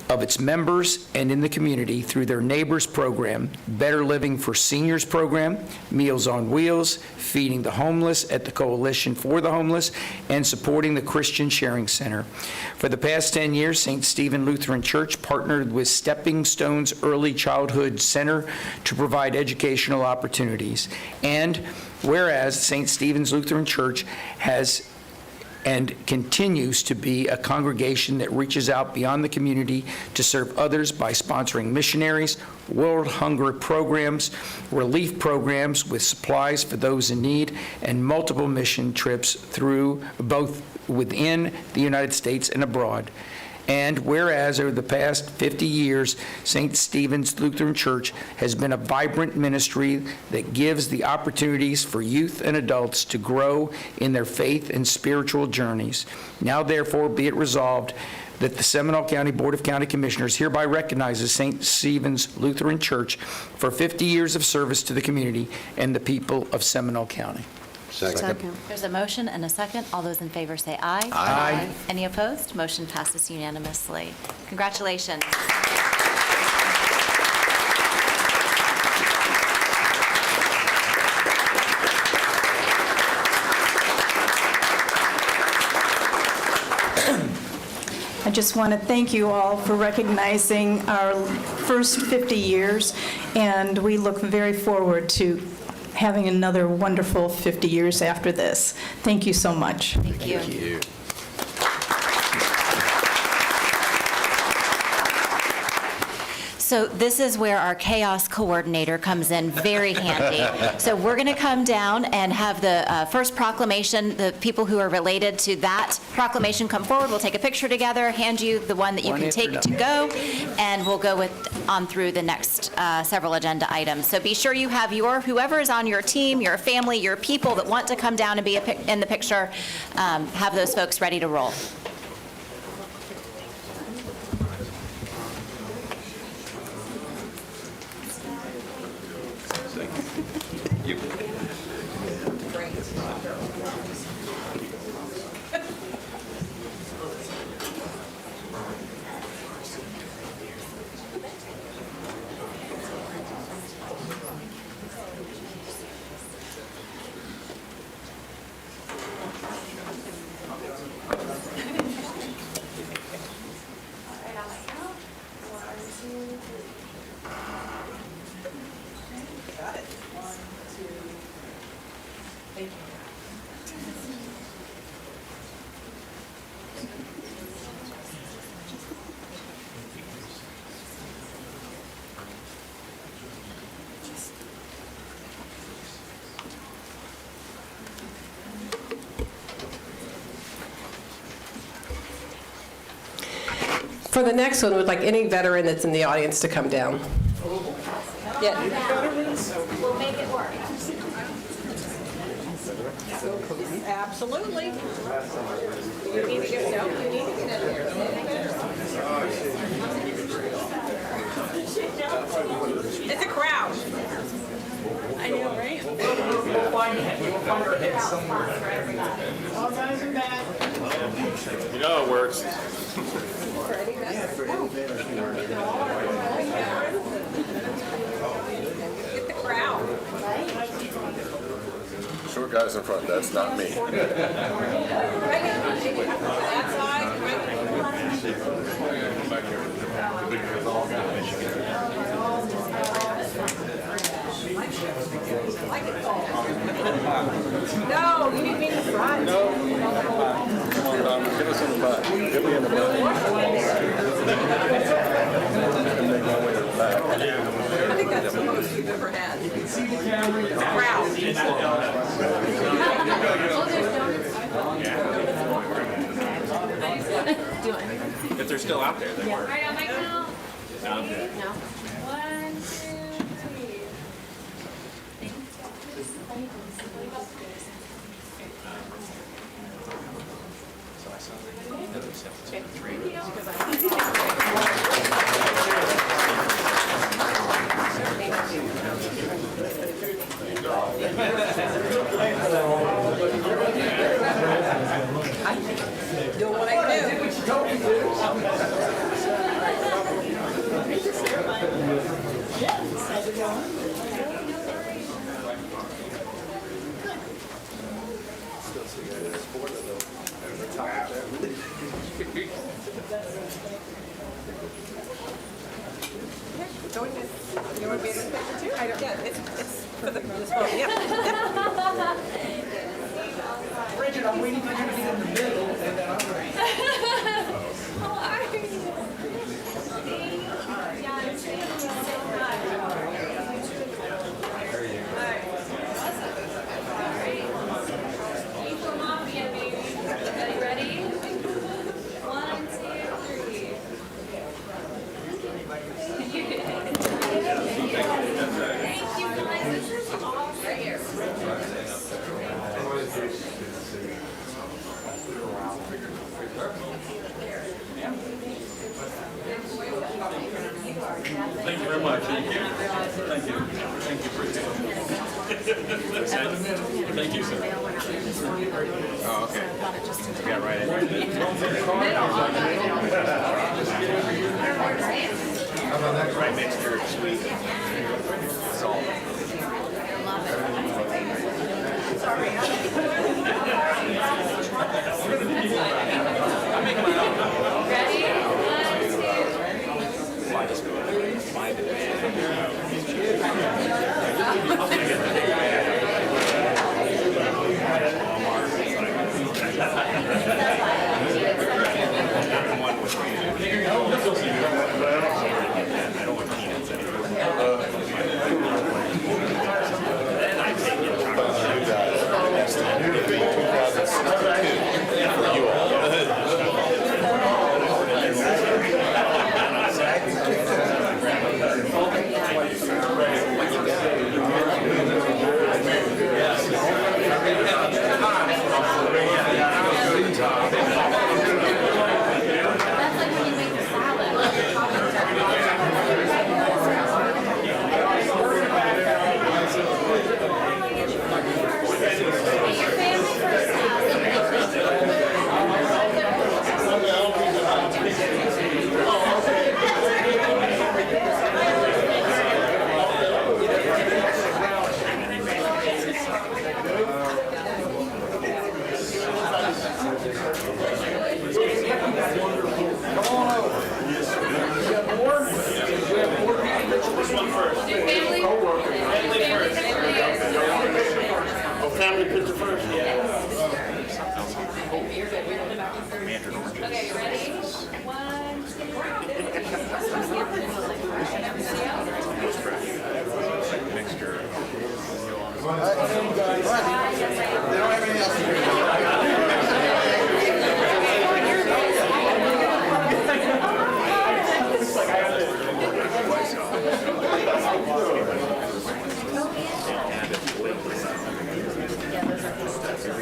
of its members and in the community through their Neighbors Program, Better Living for Seniors Program, Meals on Wheels, feeding the homeless at the Coalition for the Homeless, and supporting the Christian Sharing Center. For the past 10 years, St. Stephen Lutheran Church partnered with Stepping Stones Early Childhood Center to provide educational opportunities. And whereas St. Stephen's Lutheran Church has and continues to be a congregation that reaches out beyond the community to serve others by sponsoring missionaries, world hunger programs, relief programs with supplies for those in need, and multiple mission trips through both within the United States and abroad. And whereas over the past 50 years, St. Stephen's Lutheran Church has been a vibrant ministry that gives the opportunities for youth and adults to grow in their faith and spiritual journeys. Now, therefore, be it resolved that the Seminole County Board of County Commissioners hereby recognizes St. Stephen's Lutheran Church for 50 years of service to the community and the people of Seminole County. Second. There's a motion and a second. All those in favor say aye. Aye. Any opposed? Motion passes unanimously. Congratulations. I just want to thank you all for recognizing our first 50 years, and we look very forward to having another wonderful 50 years after this. Thank you so much. Thank you. Thank you. So this is where our chaos coordinator comes in very handy. So we're going to come down and have the first proclamation. The people who are related to that proclamation come forward. We'll take a picture together, hand you the one that you can take to go, and we'll go on through the next several agenda items. So be sure you have whoever is on your team, your family, your people that want to come down and be in the picture, have those folks ready to roll. For the next one, we'd like any veteran that's in the audience to come down. Yeah. We'll make it work. Absolutely. You need to get, no, you need to get in there. It's a crowd. I know, right? We'll find our heads somewhere. All guys are back. You know it works. Get the crowd. Short guys in front, that's not me. That side, no, you need me in the front. No. Get us in the butt. Get me in the butt. I think that's the most you've ever had. Crowd. If they're still out there, they work. Right on my count. Sound good. No. 1, 2, 3. Doing what I You want to be in this picture too? Yeah, it's for the display. Yep. Bridget, I'm waiting for you to be in the middle, and then I'm ready. Ready? 1, 2, 3. Thank you, guys. This is all right here. Thank you very much. Thank you. Thank you. Thank you. Thank you, sir. Oh, okay. You got right in. Right next to your sweet salt. Ready? 1, 2. I just find it. Family picture first? Okay, ready? 1, 2.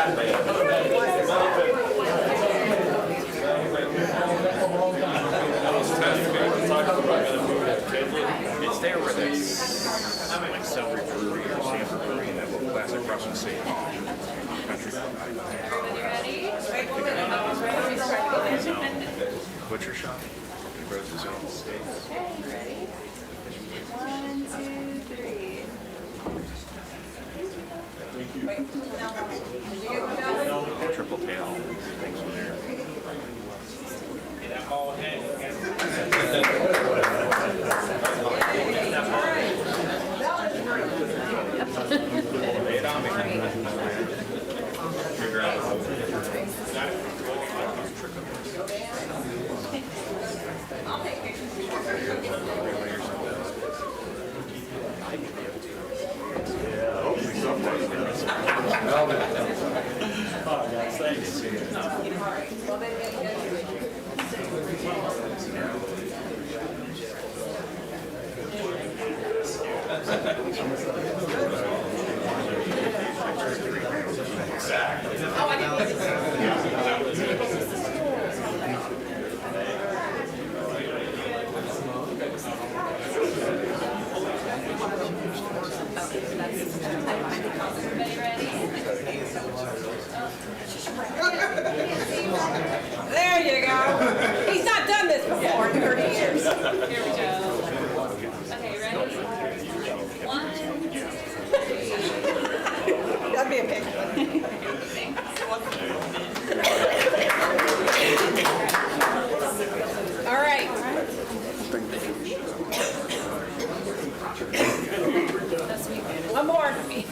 It's there where there's like Celery Brewery or Sanford Brewery and that little classic Russian City. Butcher shop. He wrote his own steaks. Ready? 1, 2, 3. Wait, Triple tail. Things in there. there you go. He's not done this before in 30 years. Here we go. Okay, ready? 1, 2, 3. That'd be okay. All right. One more. We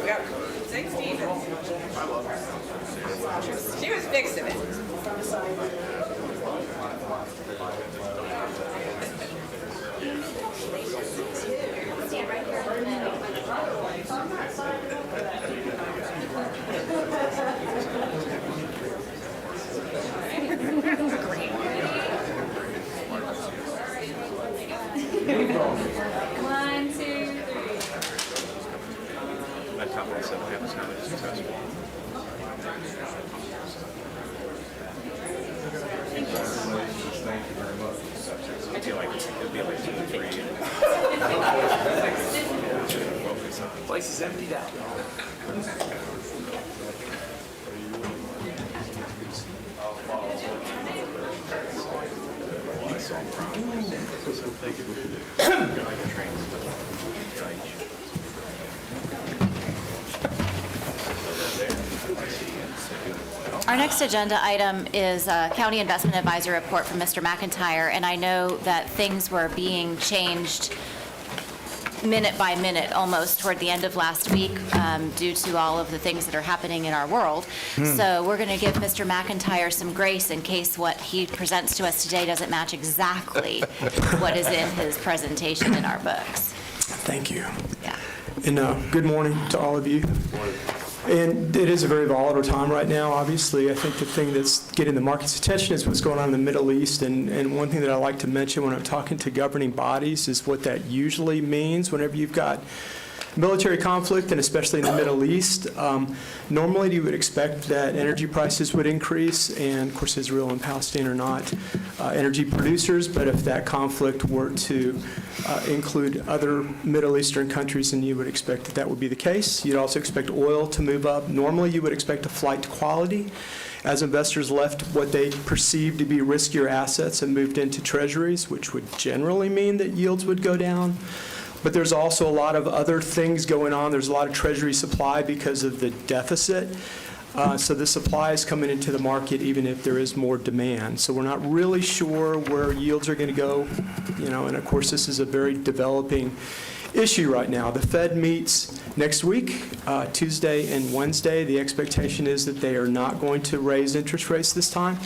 got 16. She was fixing it. One, two, three. That top myself was not as successful. Thank you very much. It'd be like 2 or 3. Place is emptied out. Our next agenda item is a County Investment Advisor report from Mr. McIntyre, and I know that things were being changed minute by minute almost toward the end of last week due to all of the things that are happening in our world. So we're going to give Mr. McIntyre some grace in case what he presents to us today doesn't match exactly what is in his presentation in our books. Thank you. Yeah. And good morning to all of you. And it is a very volatile time right now, obviously. I think the thing that's getting the market's attention is what's going on in the Middle East. And one thing that I like to mention when I'm talking to governing bodies is what that usually means whenever you've got military conflict, and especially in the Middle East. Normally, you would expect that energy prices would increase, and of course, Israel and Palestine are not energy producers, but if that conflict were to include other Middle Eastern countries, then you would expect that that would be the case. You'd also expect oil to move up. Normally, you would expect a flight to quality as investors left what they perceived to be riskier assets and moved into treasuries, which would generally mean that yields would go down. But there's also a lot of other things going on. There's a lot of treasury supply because of the deficit. So the supply is coming into the market even if there is more demand. So we're not really sure where yields are going to go. And of course, this is a very developing issue right now. The Fed meets next week, Tuesday and Wednesday. The expectation is that they are not going to raise interest rates this time.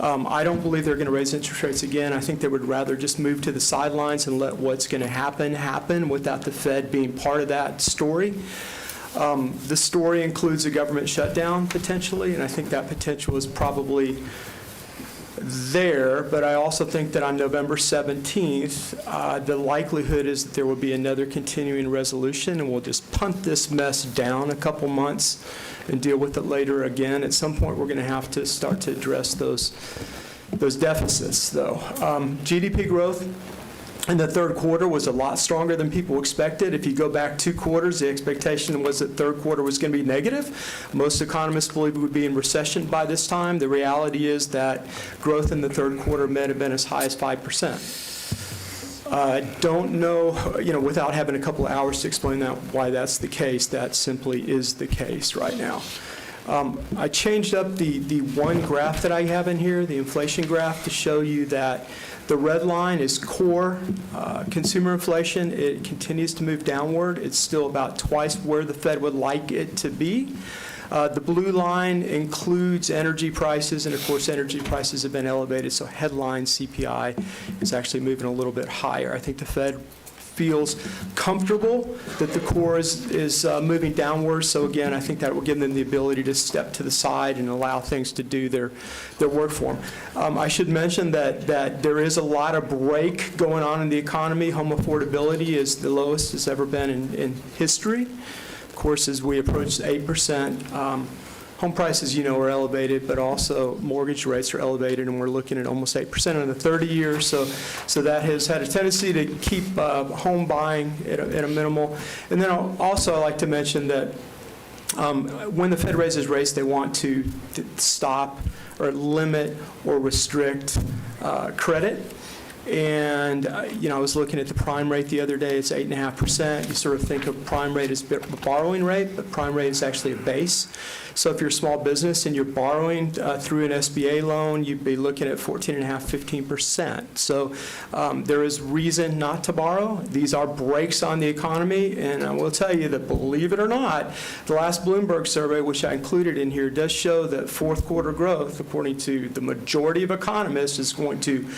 I don't believe they're going to raise interest rates again. I think they would rather just move to the sidelines and let what's going to happen without the Fed being part of that story. The story includes a government shutdown potentially, and I think that potential is probably there, but I also think that on November 17th, the likelihood is that there will be another continuing resolution, and we'll just punt this mess down a couple months and deal with it later again. At some point, we're going to have to start to address those deficits, though. GDP growth in the third quarter was a lot stronger than people expected. If you go back 2 quarters, the expectation was that third quarter was going to be negative. Most economists believe we would be in recession by this time. The reality is that growth in the third quarter may have been as high as 5%. I don't know, without having a couple of hours to explain why that's the case. That simply is the case right now. I changed up the one graph that I have in here, the inflation graph, to show you that the red line is core consumer inflation. It continues to move downward. It's still about twice where the Fed would like it to be. The blue line includes energy prices, and of course energy prices have been elevated, so headline CPI is actually moving a little bit higher. I think the Fed feels comfortable that the core is moving downwards. So again, I think that will give them the ability to step to the side and allow things to do their work for them. I should mention that there is a lot of break going on in the economy. Home affordability is the lowest it's ever been in history. Of course, as we approach 8%, home prices, are elevated, but also mortgage rates are elevated, and we're looking at almost 8% on the 30-year. So that has had a tendency to keep home buying at a minimal. And then also I like to mention that when the Fed raises rates, they want to stop or limit or restrict credit. And, I was looking at the prime rate the other day. It's 8.5%. You sort of think of prime rate as the borrowing rate, but prime rate is actually a base. So if you're a small business and you're borrowing through an SBA loan, you'd be looking at 14.5%, 15%. So there is reason not to borrow. These are brakes on the economy. And I will tell you that, believe it or not, the last Bloomberg survey, which I included in here, does show that fourth quarter growth, according to the majority of economists, is going to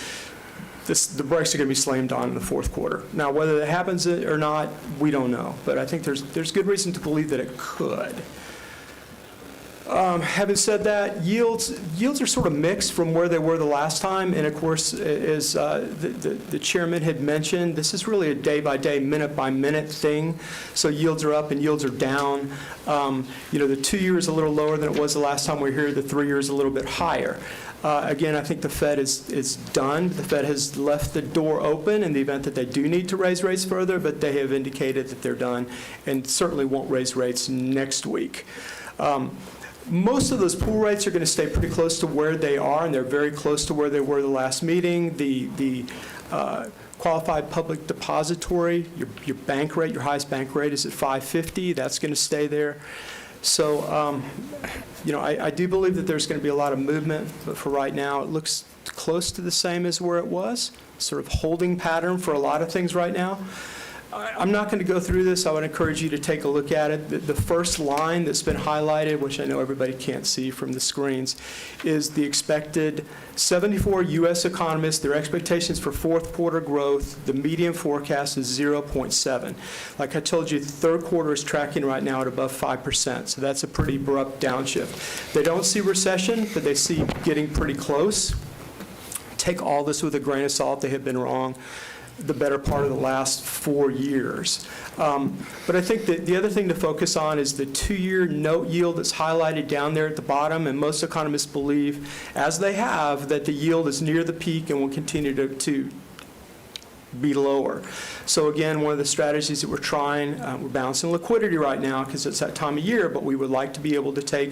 the brakes are going to be slammed on in the fourth quarter. Now, whether that happens or not, we don't know. But I think there's good reason to believe that it could. Having said that, yields are sort of mixed from where they were the last time. And, of course, as the chairman had mentioned, this is really a day-by-day, minute-by-minute thing. So yields are up and yields are down. The 2-year is a little lower than it was the last time we were here. The 3-year is a little bit higher. Again, I think the Fed is done. The Fed has left the door open in the event that they do need to raise rates further, but they have indicated that they're done and certainly won't raise rates next week. Most of those pool rates are going to stay pretty close to where they are, and they're very close to where they were the last meeting. The qualified public depository, your bank rate, your highest bank rate is at 5.50. That's going to stay there. So, I do believe that there's going to be a lot of movement, but for right now, it looks close to the same as where it was, sort of holding pattern for a lot of things right now. I'm not going to go through this. I would encourage you to take a look at it. The first line that's been highlighted, which I know everybody can't see from the screens, is the expected 74 U.S. economists, their expectations for fourth quarter growth. The median forecast is 0.7. Like I told you, the third quarter is tracking right now at above 5%, so that's a pretty abrupt downshift. They don't see recession, but they see getting pretty close. Take all this with a grain of salt. They have been wrong the better part of the last 4 years. But I think that the other thing to focus on is the 2-year note yield that's highlighted down there at the bottom, and most economists believe, as they have, that the yield is near the peak and will continue to be lower. So again, one of the strategies that we're trying, we're balancing liquidity right now because it's that time of year, but we would like to be able to take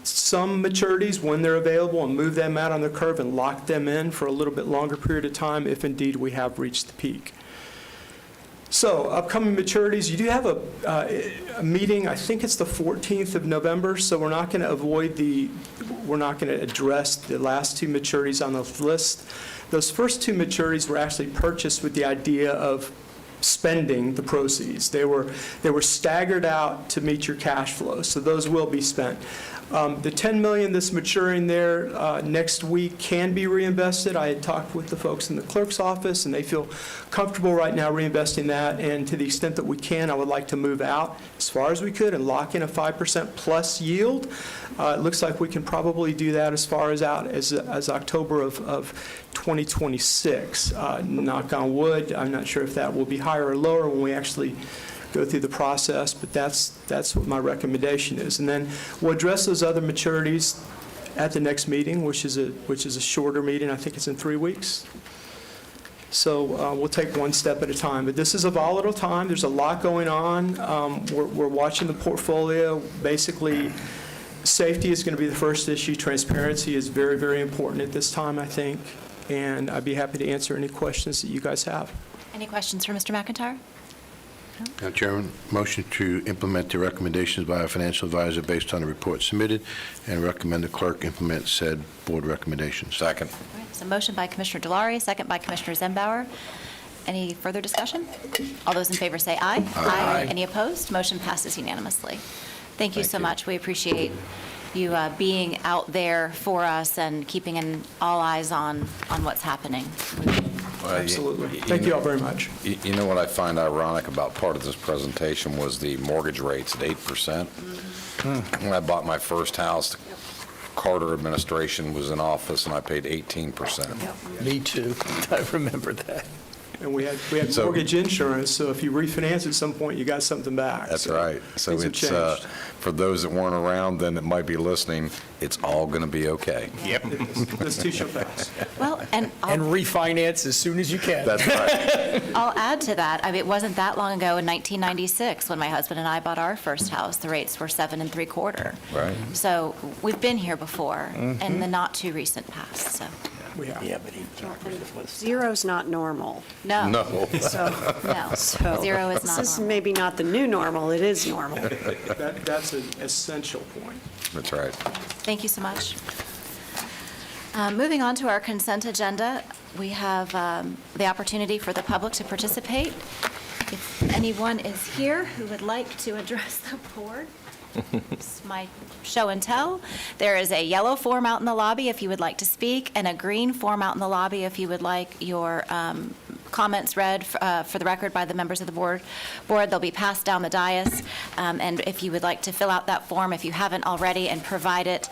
some maturities when they're available and move them out on the curve and lock them in for a little bit longer period of time if indeed we have reached the peak. So upcoming maturities, you do have a meeting, I think it's the 14th of November, so we're not going to address the last 2 maturities on the list. Those first 2 maturities were actually purchased with the idea of spending the proceeds. They were staggered out to meet your cash flow, so those will be spent. The $10 million that's maturing there next week can be reinvested. I had talked with the folks in the clerk's office, and they feel comfortable right now reinvesting that. And to the extent that we can, I would like to move out as far as we could and lock in a 5% plus yield. It looks like we can probably do that as far as out as October of 2026. Knock on wood. I'm not sure if that will be higher or lower when we actually go through the process, but that's what my recommendation is. And then we'll address those other maturities at the next meeting, which is a shorter meeting. I think it's in 3 weeks. So we'll take one step at a time. But this is a volatile time. There's a lot going on. We're watching the portfolio. Basically, safety is going to be the first issue. Transparency is very, very important at this time, I think. And I'd be happy to answer any questions that you guys have. Any questions for Mr. McIntyre? Madam Chairman, motion to implement the recommendations by our financial advisor based on the report submitted and recommend the clerk implement said board recommendations. Second. All right, so motion by Commissioner Delary, second by Commissioner Zembauer. Any further discussion? All those in favor say aye. Aye. Any opposed? Motion passes unanimously. Thank you so much. We appreciate you being out there for us and keeping all eyes on what's happening. Absolutely. Thank you all very much. You know what I find ironic about part of this presentation was the mortgage rates at 8%. When I bought my first house, the Carter administration was in office, and I paid 18%. Me too. I remember that. And we had mortgage insurance, so if you refinance at some point, you got something back. That's right. So things have it's, changed. for those that weren't around then that might be listening, it's all going to be okay. Yep. This too shall pass. Well, and And refinance as soon as you can. That's right. I'll add to that. I mean, it wasn't that long ago in 1996 when my husband and I bought our first house. The rates were 7 3/4. Right. So we've been here before in the not too recent past. So We have. Yeah, but Zero's not normal. no, No. no, So zero is not this is normal. maybe not the new normal, it is normal. That's an essential point. That's right. Thank you so much. Moving on to our consent agenda, we have the opportunity for the public to participate. If anyone is here who would like to address the board, it's my show and tell. There is a yellow form out in the lobby if you would like to speak, and a green form out in the lobby if you would like your comments read for the record by the members of the board. They'll be passed down the dais, and if you would like to fill out that form, if you haven't already, and provide it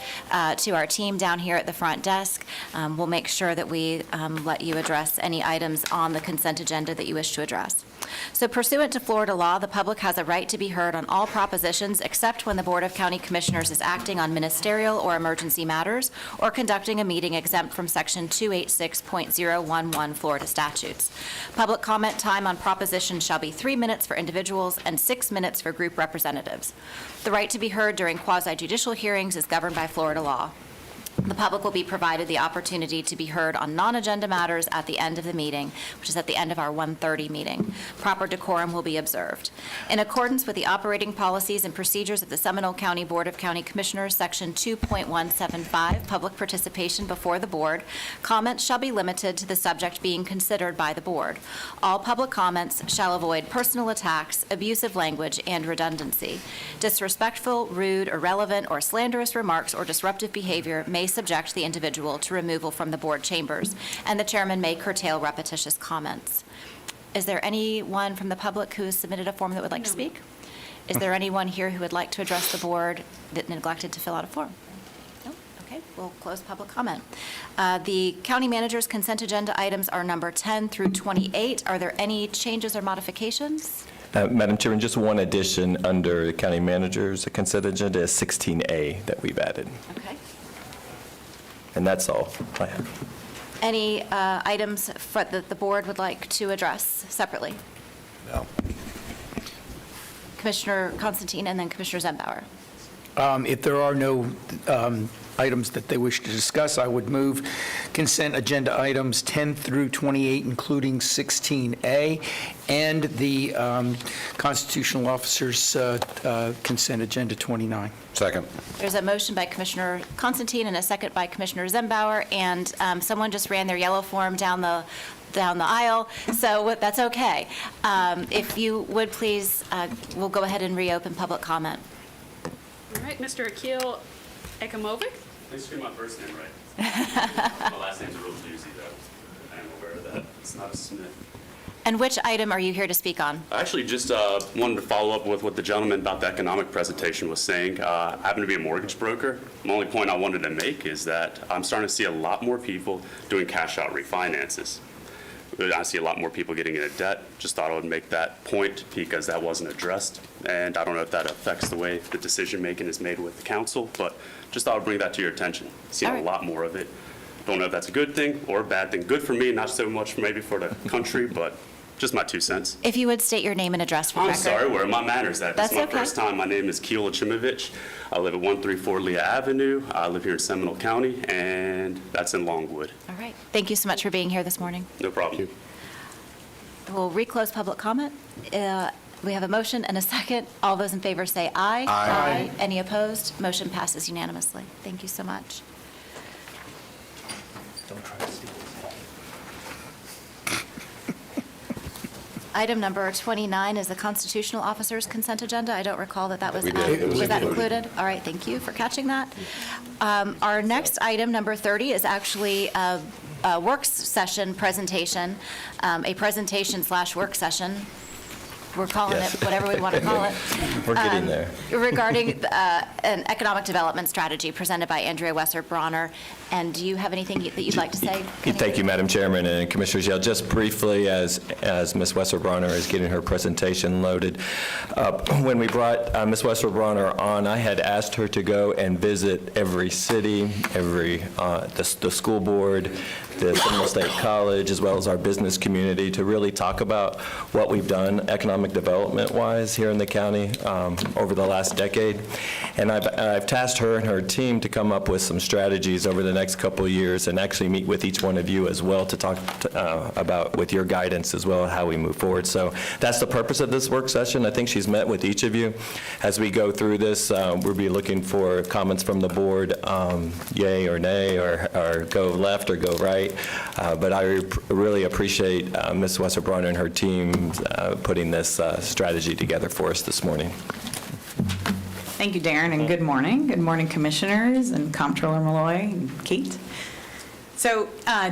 to our team down here at the front desk, we'll make sure that we let you address any items on the consent agenda that you wish to address. So pursuant to Florida law, the public has a right to be heard on all propositions except when the Board of County Commissioners is acting on ministerial or emergency matters or conducting a meeting exempt from Section 286.011 Florida statutes. Public comment time on propositions shall be 3 minutes for individuals and 6 minutes for group representatives. The right to be heard during quasi-judicial hearings is governed by Florida law. The public will be provided the opportunity to be heard on non-agenda matters at the end of the meeting, which is at the end of our 1:30 meeting. Proper decorum will be observed. In accordance with the operating policies and procedures of the Seminole County Board of County Commissioners, Section 2.175, Public Participation Before the Board, comments shall be limited to the subject being considered by the board. All public comments shall avoid personal attacks, abusive language, and redundancy. Disrespectful, rude, irrelevant, or slanderous remarks or disruptive behavior may subject the individual to removal from the board chambers, and the chairman may curtail repetitious comments. Is there anyone from the public who has submitted a form that would like to speak? Is there anyone here who would like to address the board that neglected to fill out a form? No? Okay, we'll close public comment. The county manager's consent agenda items are number 10 through 28. Are there any changes or modifications? Madam Chairman, just one addition under the county manager's consent agenda is 16A that we've added. Okay. And that's all I have. Any items that the board would like to address separately? No. Commissioner Constantine and then Commissioner Zembauer. If there are no items that they wish to discuss, I would move consent agenda items 10 through 28, including 16A, and the constitutional officers' consent agenda 29. Second. There's a motion by Commissioner Constantine and a second by Commissioner Zembauer, and someone just ran their yellow form down the aisle, so that's okay. If you would please, we'll go ahead and reopen public comment. All right, Mr. Akil, Ekamovic? Please get my first name right. My last name's a real doozy, though. I am aware of that. It's not a Smith. And which item are you here to speak on? I actually just wanted to follow up with what the gentleman about the economic presentation was saying. I happen to be a mortgage broker. The only point I wanted to make is that I'm starting to see a lot more people doing cash-out refinances. I see a lot more people getting into debt. Just thought I would make that point because that wasn't addressed. And I don't know if that affects the way the decision-making is made with the council, but just thought I'd bring that to your attention. Seeing a lot more of it. Don't know if that's a good thing or a bad thing. Good for me, not so much maybe for the country, but just my 2 cents. If you would state your name and address for the I'm record. sorry, where are my manners at? This That's is my okay. first time. My name is Keela Chimovich. I live at 134 Leah Avenue. I live here in Seminole County, and that's in Longwood. All right. Thank you so much for being here this morning. No problem. We'll reclose public comment. We have a motion and a second. All those in favor say aye. Aye. Any opposed? Motion passes unanimously. Thank you so much. Don't try to steal this. Item number 29 is the constitutional officer's consent agenda. I don't recall that that was, We did. It was was that included. included? All right, thank you for catching that. Our next item, number 30, is actually a work session presentation, a presentation/work session. We're calling Yes. it whatever we want to call it. We're getting there. Regarding an economic development strategy presented by Andrea Wesser-Bronner. And do you have anything that you'd like to say? Thank you, Madam Chairman and Commissioners. Yeah, just briefly, as Ms. Wesser-Bronner is getting her presentation loaded, when we brought Ms. Wesser-Bronner on, I had asked her to go and visit every city, the school board, the Seminole State College, as well as our business community, to really talk about what we've done economic development-wise here in the county over the last decade. And I've tasked her and her team to come up with some strategies over the next couple of years and actually meet with each one of you as well to talk about, with your guidance as well, how we move forward. So that's the purpose of this work session. I think she's met with each of you. As we go through this, we'll be looking for comments from the board, yay or nay, or go left or go right. But I really appreciate Ms. Wesser-Bronner and her team putting this strategy together for us this morning. Thank you, Darren, and good morning. Good morning, Commissioners and Comptroller Malloy and Kate. So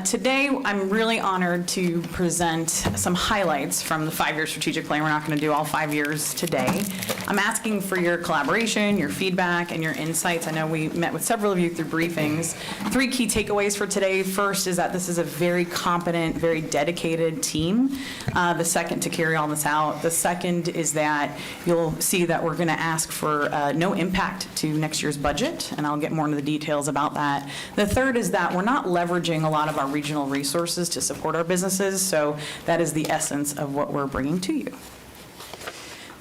today, I'm really honored to present some highlights from the 5-year strategic plan. We're not going to do all 5 years today. I'm asking for your collaboration, your feedback, and your insights. I know we met with several of you through briefings. 3 key takeaways for today. First is that this is a very competent, very dedicated team. The second, to carry all this out. The second is that you'll see that we're going to ask for no impact to next year's budget, and I'll get more into the details about that. The third is that we're not leveraging a lot of our regional resources to support our businesses, so that is the essence of what we're bringing to you.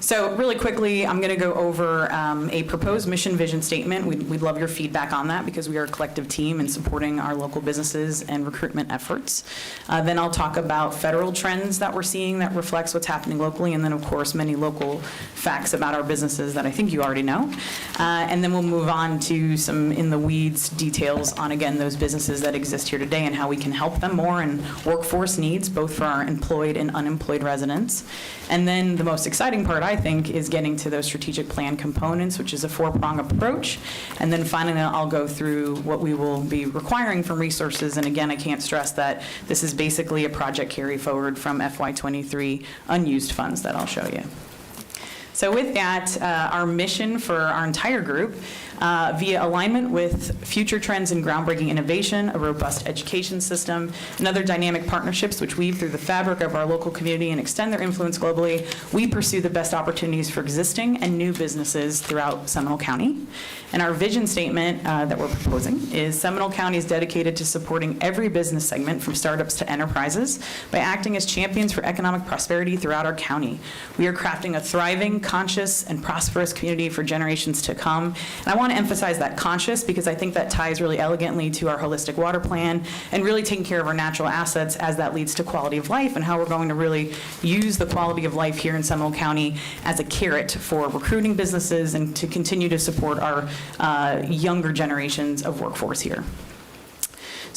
So really quickly, I'm going to go over a proposed mission vision statement. We'd love your feedback on that because we are a collective team in supporting our local businesses and recruitment efforts. Then I'll talk about federal trends that we're seeing that reflects what's happening locally, and then of course many local facts about our businesses that I think you already know. And then we'll move on to some in the weeds details on, again, those businesses that exist here today and how we can help them more in workforce needs, both for our employed and unemployed residents. And then the most exciting part, I think, is getting to those strategic plan components, which is a 4-prong approach. And then finally, I'll go through what we will be requiring from resources. And again, I can't stress that this is basically a project carry forward from FY23 unused funds that I'll show you. So with that, our mission for our entire group, via alignment with future trends in groundbreaking innovation, a robust education system, and other dynamic partnerships which weave through the fabric of our local community and extend their influence globally, we pursue the best opportunities for existing and new businesses throughout Seminole County. And our vision statement that we're proposing is Seminole County is dedicated to supporting every business segment from startups to enterprises by acting as champions for economic prosperity throughout our county. We are crafting a thriving, conscious, and prosperous community for generations to come. And I want to emphasize that conscious because I think that ties really elegantly to our holistic water plan and really taking care of our natural assets as that leads to quality of life and how we're going to really use the quality of life here in Seminole County as a carrot for recruiting businesses and to continue to support our younger generations of workforce here.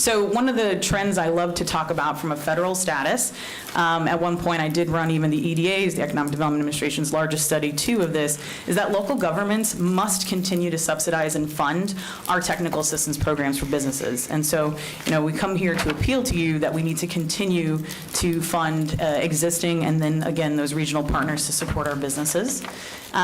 So one of the trends I love to talk about from a federal status, at one point I did run even the EDA's, the Economic Development Administration's largest study too of this, is that local governments must continue to subsidize and fund our technical assistance programs for businesses. And so, we come here to appeal to you that we need to continue to fund existing and then again, those regional partners to support our businesses.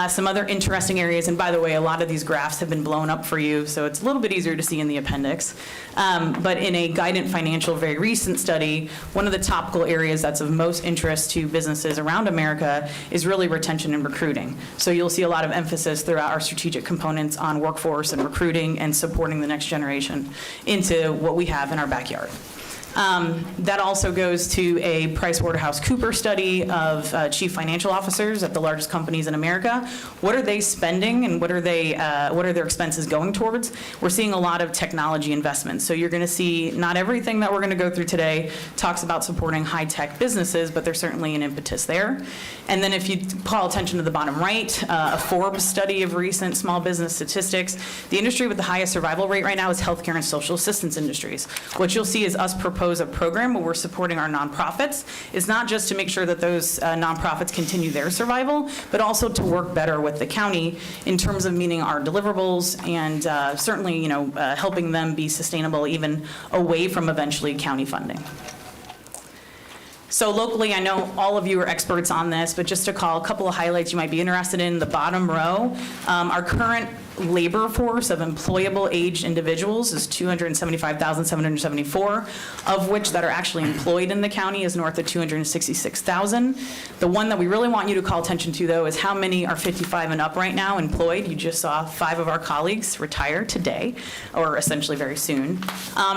Some other interesting areas, and by the way, a lot of these graphs have been blown up for you, so it's a little bit easier to see in the appendix. But in a Guidant Financial very recent study, one of the topical areas that's of most interest to businesses around America is really retention and recruiting. So you'll see a lot of emphasis throughout our strategic components on workforce and recruiting and supporting the next generation into what we have in our backyard. That also goes to a PricewaterhouseCoopers study of chief financial officers at the largest companies in America. What are they spending and what are their expenses going towards? We're seeing a lot of technology investments. So you're going to see not everything that we're going to go through today talks about supporting high-tech businesses, but there's certainly an impetus there. And then if you call attention to the bottom right, a Forbes study of recent small business statistics, the industry with the highest survival rate right now is healthcare and social assistance industries. What you'll see is us propose a program where we're supporting our nonprofits. It's not just to make sure that those nonprofits continue their survival, but also to work better with the county in terms of meeting our deliverables and certainly, helping them be sustainable even away from eventually county funding. So locally, I know all of you are experts on this, but just to call a couple of highlights you might be interested in. The bottom row, our current labor force of employable aged individuals is 275,774, of which that are actually employed in the county is north of 266,000. The one that we really want you to call attention to, though, is how many are 55 and up right now employed. You just saw 5 of our colleagues retire today, or essentially very soon.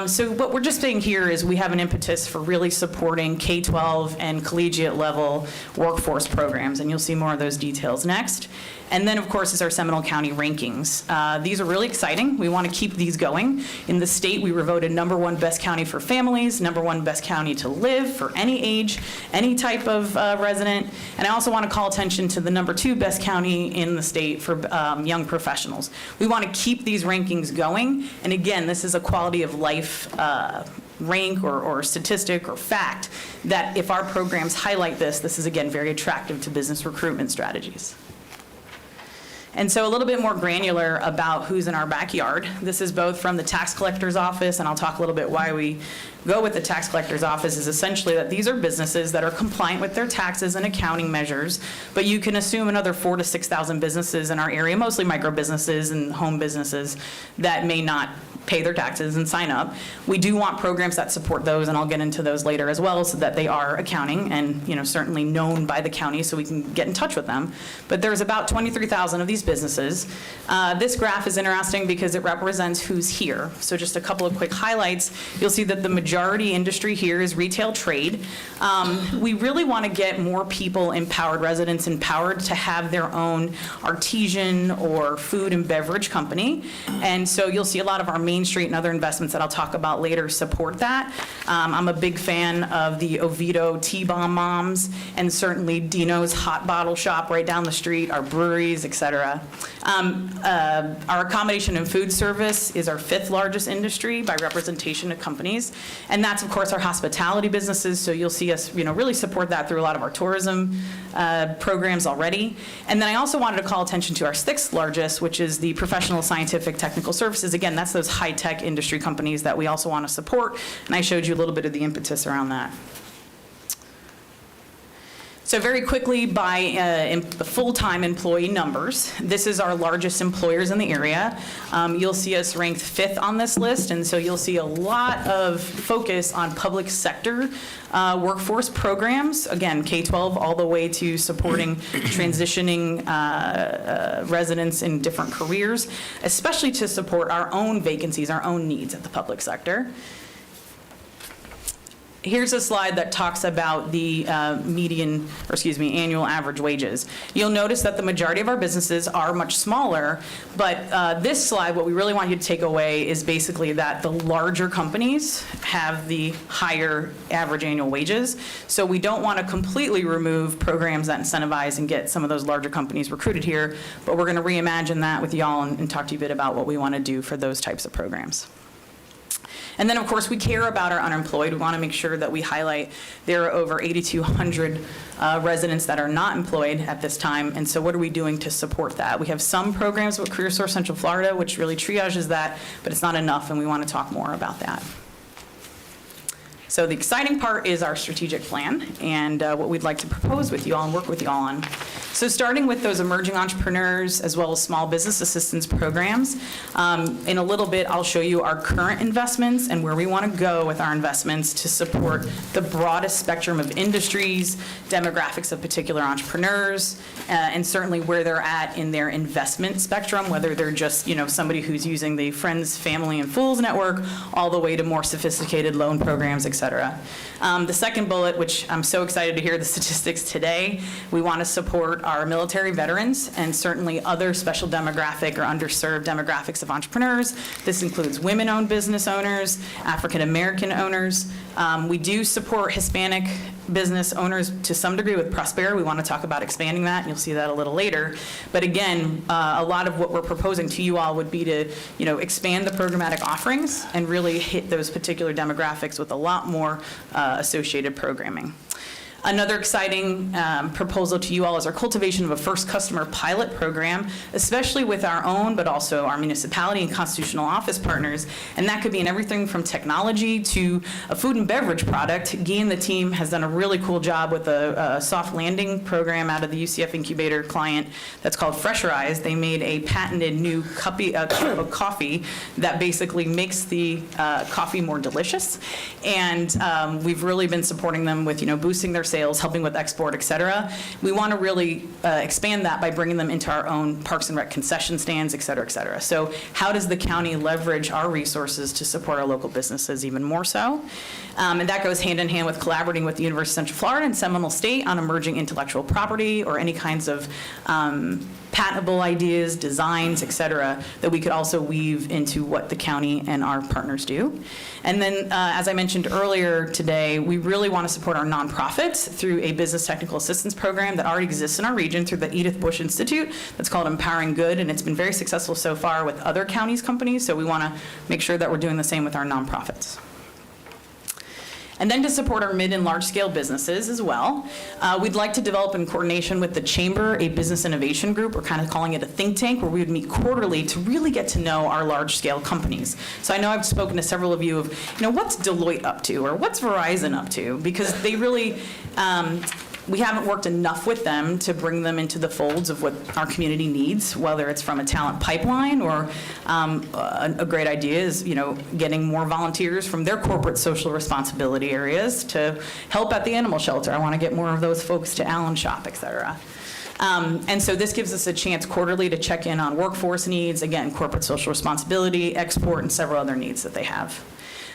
So what we're just saying here is we have an impetus for really supporting K-12 and collegiate level workforce programs, and you'll see more of those details next. And then, of course, is our Seminole County rankings. These are really exciting. We want to keep these going. In the state, we were voted #1 best county for families, #1 best county to live for any age, any type of resident. And I also want to call attention to the #2 best county in the state for young professionals. We want to keep these rankings going. And again, this is a quality of life rank or statistic or fact that if our programs highlight this, this is, again, very attractive to business recruitment strategies. And so a little bit more granular about who's in our backyard. This is both from the tax collector's office, and I'll talk a little bit why we go with the tax collector's office, is essentially that these are businesses that are compliant with their taxes and accounting measures, but you can assume another 4,000 to 6,000 businesses in our area, mostly micro businesses and home businesses, that may not pay their taxes and sign up. We do want programs that support those, and I'll get into those later as well, so that they are accounting and certainly known by the county so we can get in touch with them. But there's about 23,000 of these businesses. This graph is interesting because it represents who's here. So just a couple of quick highlights. You'll see that the majority industry here is retail trade. We really want to get more people empowered, residents empowered to have their own artisan or food and beverage company. And so you'll see a lot of our Main Street and other investments that I'll talk about later support that. I'm a big fan of the Oviedo T-Bomb Moms and certainly Dino's Hot Bottle Shop right down the street, our breweries, et cetera. Our accommodation and food service is our 5th largest industry by representation of companies. And that's, of course, our hospitality businesses. So you'll see us, really support that through a lot of our tourism programs already. And then I also wanted to call attention to our 6th largest, which is the professional, scientific, technical services. Again, that's those high-tech industry companies that we also want to support. And I showed you a little bit of the impetus around that. So very quickly, by the full-time employee numbers, this is our largest employers in the area. You'll see us ranked 5th on this list, and so you'll see a lot of focus on public sector workforce programs. Again, K-12 all the way to supporting transitioning residents in different careers, especially to support our own vacancies, our own needs at the public sector. Here's a slide that talks about the annual average wages. You'll notice that the majority of our businesses are much smaller, but this slide, what we really want you to take away is basically that the larger companies have the higher average annual wages. So we don't want to completely remove programs that incentivize and get some of those larger companies recruited here, but we're going to reimagine that with y'all and talk to you a bit about what we want to do for those types of programs. And then, of course, we care about our unemployed. We want to make sure that we highlight there are over 8,200 residents that are not employed at this time. And so what are we doing to support that? We have some programs with Career Source Central Florida, which really triages that, but it's not enough, and we want to talk more about that. So the exciting part is our strategic plan and what we'd like to propose with you all and work with you all on. So starting with those emerging entrepreneurs as well as small business assistance programs, in a little bit I'll show you our current investments and where we want to go with our investments to support the broadest spectrum of industries, demographics of particular entrepreneurs, and certainly where they're at in their investment spectrum, whether they're just somebody who's using the Friends, Family, and Fools network all the way to more sophisticated loan programs, et cetera. The second bullet, which I'm so excited to hear the statistics today, we want to support our military veterans and certainly other special demographic or underserved demographics of entrepreneurs. This includes women-owned business owners, African-American owners. We do support Hispanic business owners to some degree with Prosper. We want to talk about expanding that, and you'll see that a little later. But again, a lot of what we're proposing to you all would be to, expand the programmatic offerings and really hit those particular demographics with a lot more associated programming. Another exciting proposal to you all is our cultivation of a first customer pilot program, especially with our own, but also our municipality and constitutional office partners. And that could be in everything from technology to a food and beverage product. Guy and the team has done a really cool job with a soft landing program out of the UCF incubator client that's called Fresherize. They made a patented new cup of coffee that basically makes the coffee more delicious. And we've really been supporting them with, boosting their sales, helping with export, et cetera. We want to really expand that by bringing them into our own Parks and Rec concession stands, et cetera, et cetera. So how does the county leverage our resources to support our local businesses even more so? And that goes hand in hand with collaborating with the University of Central Florida and Seminole State on emerging intellectual property or any kinds of patentable ideas, designs, et cetera, that we could also weave into what the county and our partners do. And then, as I mentioned earlier today, we really want to support our nonprofits through a business technical assistance program that already exists in our region through the Edith Bush Institute that's called Empowering Good, and it's been very successful so far with other counties' companies, so we want to make sure that we're doing the same with our nonprofits. And then to support our mid and large scale businesses as well, we'd like to develop in coordination with the Chamber a business innovation group. We're kind of calling it a think tank where we would meet quarterly to really get to know our large scale companies. So I know I've spoken to several of you of, what's Deloitte up to or what's Verizon up to? Because they really, we haven't worked enough with them to bring them into the folds of what our community needs, whether it's from a talent pipeline or a great idea is, getting more volunteers from their corporate social responsibility areas to help at the animal shelter. I want to get more of those folks to Allen Shop, et cetera. And so this gives us a chance quarterly to check in on workforce needs, again, corporate social responsibility, export, and several other needs that they have.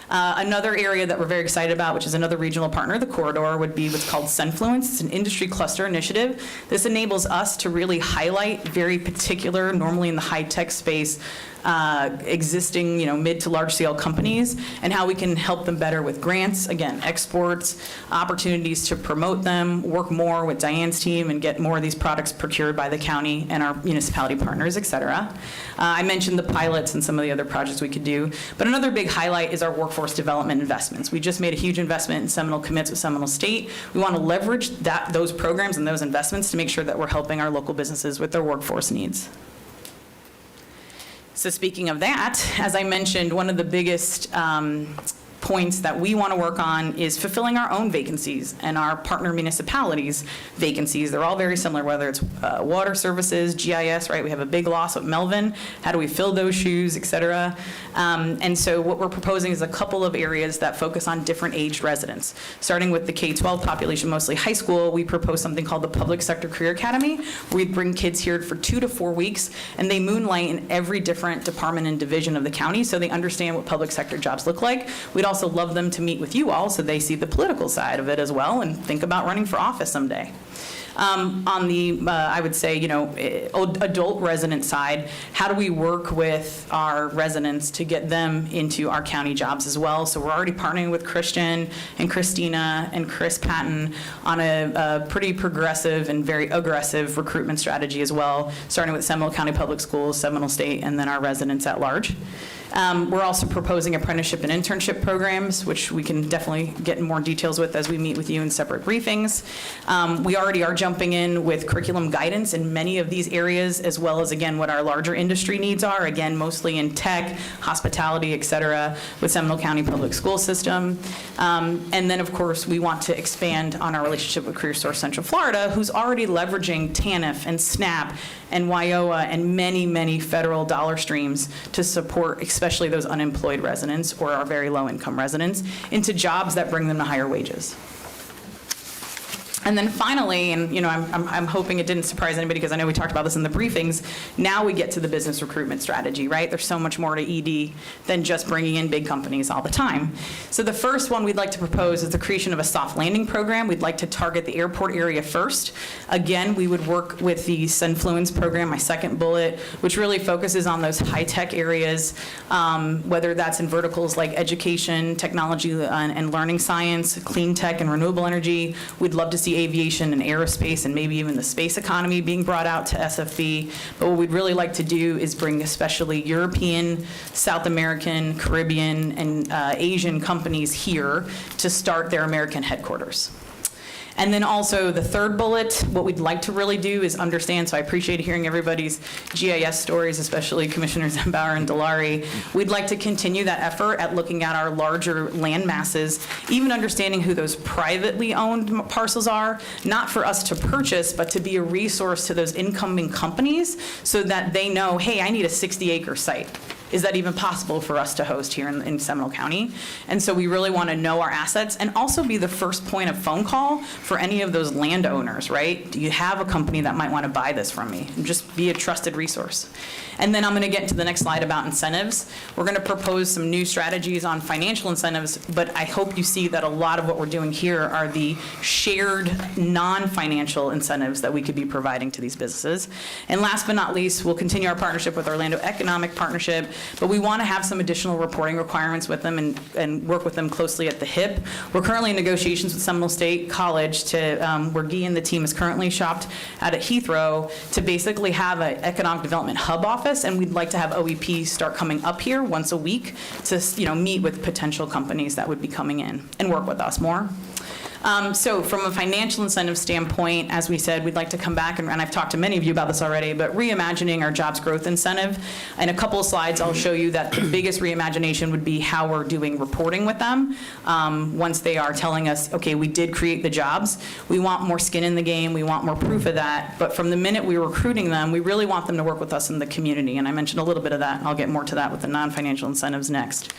Another area that we're very excited about, which is another regional partner, the Corridor, would be what's called Senfluence. It's an industry cluster initiative. This enables us to really highlight very particular, normally in the high-tech space, existing, mid to large scale companies and how we can help them better with grants, again, exports, opportunities to promote them, work more with Diane's team and get more of these products procured by the county and our municipality partners, et cetera. I mentioned the pilots and some of the other projects we could do, but another big highlight is our workforce development investments. We just made a huge investment in Seminole Commits with Seminole State. We want to leverage those programs and those investments to make sure that we're helping our local businesses with their workforce needs. So speaking of that, as I mentioned, one of the biggest points that we want to work on is fulfilling our own vacancies and our partner municipalities' vacancies. They're all very similar, whether it's water services, GIS, right? We have a big loss at Melvin. How do we fill those shoes, et cetera? And so what we're proposing is a couple of areas that focus on different aged residents. Starting with the K-12 population, mostly high school, we propose something called the Public Sector Career Academy, where we bring kids here for 2 to 4 weeks, and they moonlight in every different department and division of the county so they understand what public sector jobs look like. We'd also love them to meet with you all so they see the political side of it as well and think about running for office someday. On the, I would say, adult resident side, how do we work with our residents to get them into our county jobs as well? So we're already partnering with Christian and Christina and Chris Patton on a pretty progressive and very aggressive recruitment strategy as well, starting with Seminole County Public Schools, Seminole State, and then our residents at large. We're also proposing apprenticeship and internship programs, which we can definitely get in more details with as we meet with you in separate briefings. We already are jumping in with curriculum guidance in many of these areas, as well as, again, what our larger industry needs are, again, mostly in tech, hospitality, et cetera, with Seminole County Public School System. And then, of course, we want to expand on our relationship with CareerSource Central Florida, who's already leveraging TANF and SNAP and WIOA and many, many federal dollar streams to support especially those unemployed residents or our very low-income residents into jobs that bring them to higher wages. And then finally, and I'm hoping it didn't surprise anybody because I know we talked about this in the briefings, now we get to the business recruitment strategy, right? There's so much more to ED than just bringing in big companies all the time. So the first one we'd like to propose is the creation of a soft landing program. We'd like to target the airport area first. Again, we would work with the Sunfluence program, my second bullet, which really focuses on those high-tech areas, whether that's in verticals like education, technology, and learning science, clean tech, and renewable energy. We'd love to see aviation and aerospace and maybe even the space economy being brought out to SFB. But what we'd really like to do is bring especially European, South American, Caribbean, and Asian companies here to start their American headquarters. And then also the third bullet, what we'd like to really do is understand, so I appreciate hearing everybody's GIS stories, especially Commissioners Zembauer and Delari. We'd like to continue that effort at looking at our larger land masses, even understanding who those privately owned parcels are, not for us to purchase, but to be a resource to those incoming companies so that they know, hey, I need a 60-acre site. Is that even possible for us to host here in Seminole County? And so we really want to know our assets and also be the first point of phone call for any of those landowners, right? Do you have a company that might want to buy this from me? And just be a trusted resource. And then I'm going to get into the next slide about incentives. We're going to propose some new strategies on financial incentives, but I hope you see that a lot of what we're doing here are the shared non-financial incentives that we could be providing to these businesses. And last but not least, we'll continue our partnership with Orlando Economic Partnership, but we want to have some additional reporting requirements with them and work with them closely at the hip. We're currently in negotiations with Seminole State College where Guy and the team is currently shopped out at Heathrow to basically have an economic development hub office, and we'd like to have OEP start coming up here once a week to meet with potential companies that would be coming in and work with us more. So from a financial incentive standpoint, as we said, we'd like to come back, and I've talked to many of you about this already, but reimagining our jobs growth incentive. In a couple of slides, I'll show you that the biggest reimagination would be how we're doing reporting with them. Once they are telling us, okay, we did create the jobs, we want more skin in the game, we want more proof of that, but from the minute we're recruiting them, we really want them to work with us in the community, and I mentioned a little bit of that, and I'll get more to that with the non-financial incentives next.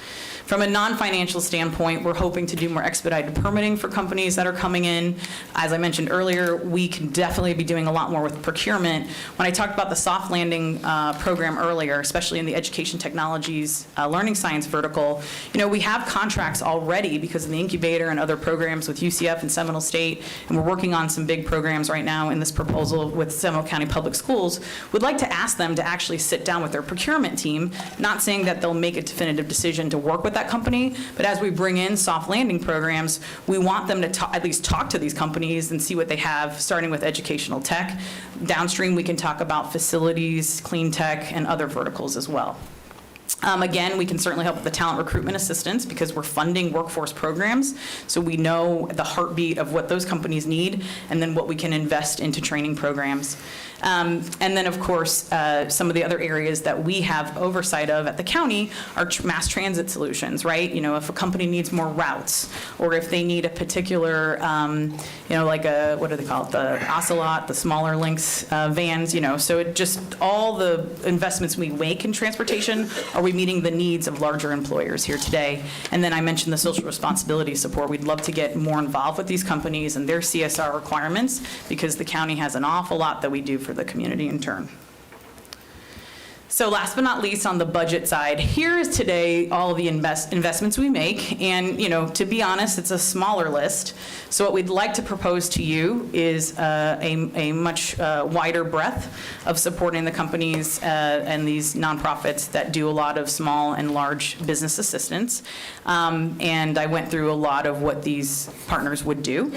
From a non-financial standpoint, we're hoping to do more expedited permitting for companies that are coming in. As I mentioned earlier, we can definitely be doing a lot more with procurement. When I talked about the soft landing program earlier, especially in the education technologies, learning science vertical, we have contracts already because of the incubator and other programs with UCF and Seminole State, and we're working on some big programs right now in this proposal with Seminole County Public Schools. We'd like to ask them to actually sit down with their procurement team, not saying that they'll make a definitive decision to work with that company, but as we bring in soft landing programs, we want them to at least talk to these companies and see what they have, starting with educational tech. Downstream, we can talk about facilities, clean tech, and other verticals as well. Again, we can certainly help with the talent recruitment assistance because we're funding workforce programs, so we know the heartbeat of what those companies need and then what we can invest into training programs. And then, of course, some of the other areas that we have oversight of at the county are mass transit solutions, right? If a company needs more routes or if they need a particular, like what do they call it, the Ocelot, the smaller links vans, so it just all the investments we make in transportation, are we meeting the needs of larger employers here today? And then I mentioned the social responsibility support. We'd love to get more involved with these companies and their CSR requirements because the county has an awful lot that we do for the community in turn. So last but not least, on the budget side, here is today all of the investments we make. And, to be honest, it's a smaller list. So what we'd like to propose to you is a much wider breadth of supporting the companies and these nonprofits that do a lot of small and large business assistance. And I went through a lot of what these partners would do.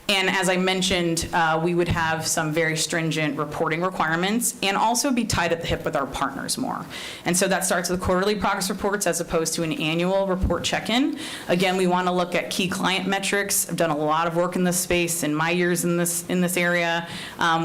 And as I mentioned, we would have some very stringent reporting requirements and also be tied at the hip with our partners more. And so that starts with quarterly progress reports as opposed to an annual report check-in. Again, we want to look at key client metrics. I've done a lot of work in this space in my years in this area.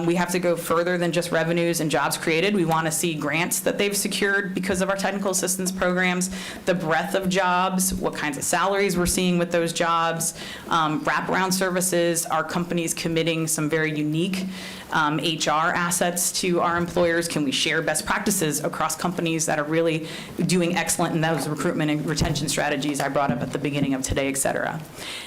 We have to go further than just revenues and jobs created. We want to see grants that they've secured because of our technical assistance programs, the breadth of jobs, what kinds of salaries we're seeing with those jobs, wraparound services, our companies committing some very unique HR assets to our employers. Can we share best practices across companies that are really doing excellent in those recruitment and retention strategies I brought up at the beginning of today, et cetera.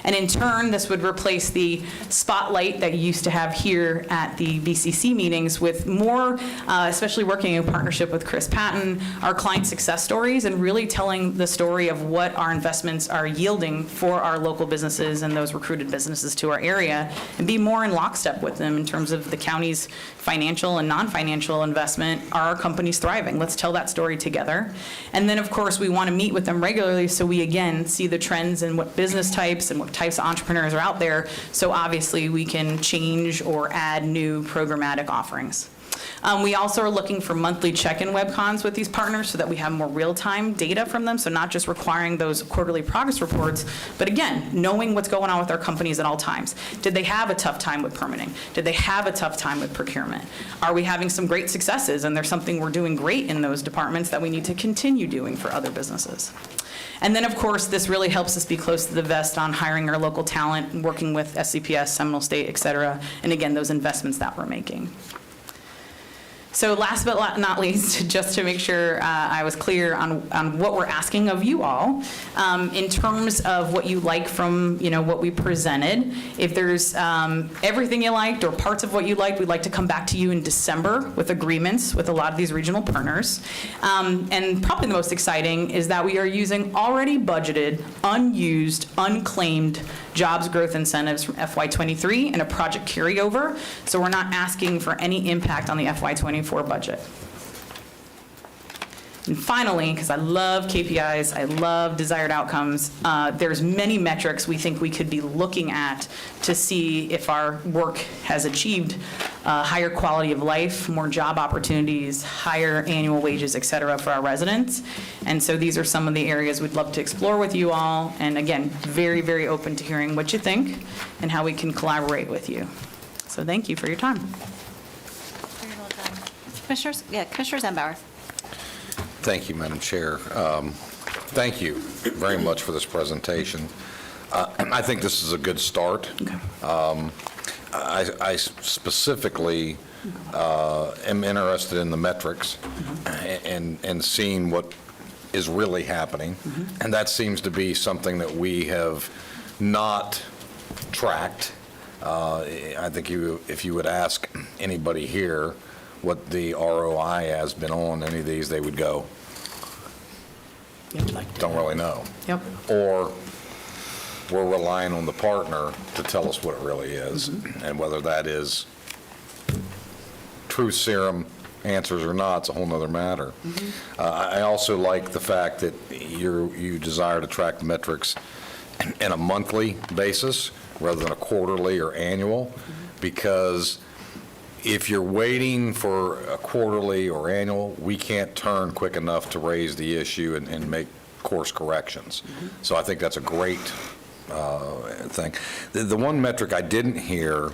And in turn, this would replace the spotlight that you used to have here at the BCC meetings with more, especially working in partnership with Chris Patton, our client success stories, and really telling the story of what our investments are yielding for our local businesses and those recruited businesses to our area, and be more in lockstep with them in terms of the county's financial and non-financial investment. Are our companies thriving? Let's tell that story together. And then, of course, we want to meet with them regularly so we, again, see the trends and what business types and what types of entrepreneurs are out there, so obviously we can change or add new programmatic offerings. We also are looking for monthly check-in webcons with these partners so that we have more real-time data from them, so not just requiring those quarterly progress reports, but again, knowing what's going on with our companies at all times. Did they have a tough time with permitting? Did they have a tough time with procurement? Are we having some great successes and there's something we're doing great in those departments that we need to continue doing for other businesses? And then, of course, this really helps us be close to the vest on hiring our local talent, and working with SCPS, Seminole State, et cetera, and again, those investments that we're making. So last but not least, just to make sure I was clear on what we're asking of you all, in terms of what you like from, what we presented. If there's everything you liked or parts of what you liked, we'd like to come back to you in December with agreements with a lot of these regional partners. And probably the most exciting is that we are using already budgeted, unused, unclaimed jobs growth incentives from FY23 and a project carryover. So we're not asking for any impact on the FY24 budget. And finally, because I love KPIs, I love desired outcomes, there's many metrics we think we could be looking at to see if our work has achieved higher quality of life, more job opportunities, higher annual wages, et cetera, for our residents. And so these are some of the areas we'd love to explore with you all. And again, very, very open to hearing what you think and how we can collaborate with you. So thank you for your time. Very well done. Commissioners? Yeah, Commissioner Zembauer. Thank you, Madam Chair. Thank you very much for this presentation. I think this is a good start. Okay. I specifically am interested in the metrics and seeing what is really happening. And that seems to be something that we have not tracked. I think if you would ask anybody here what the ROI has been on any of these, they would go, don't really know. Yep. Or we're relying on the partner to tell us what it really is, and whether that is true serum answers or not, it's a whole nother matter. I also like the fact that you desire to track the metrics in a monthly basis rather than a quarterly or annual, because if you're waiting for a quarterly or annual, we can't turn quick enough to raise the issue and make course corrections. So I think that's a great thing. The one metric I didn't hear,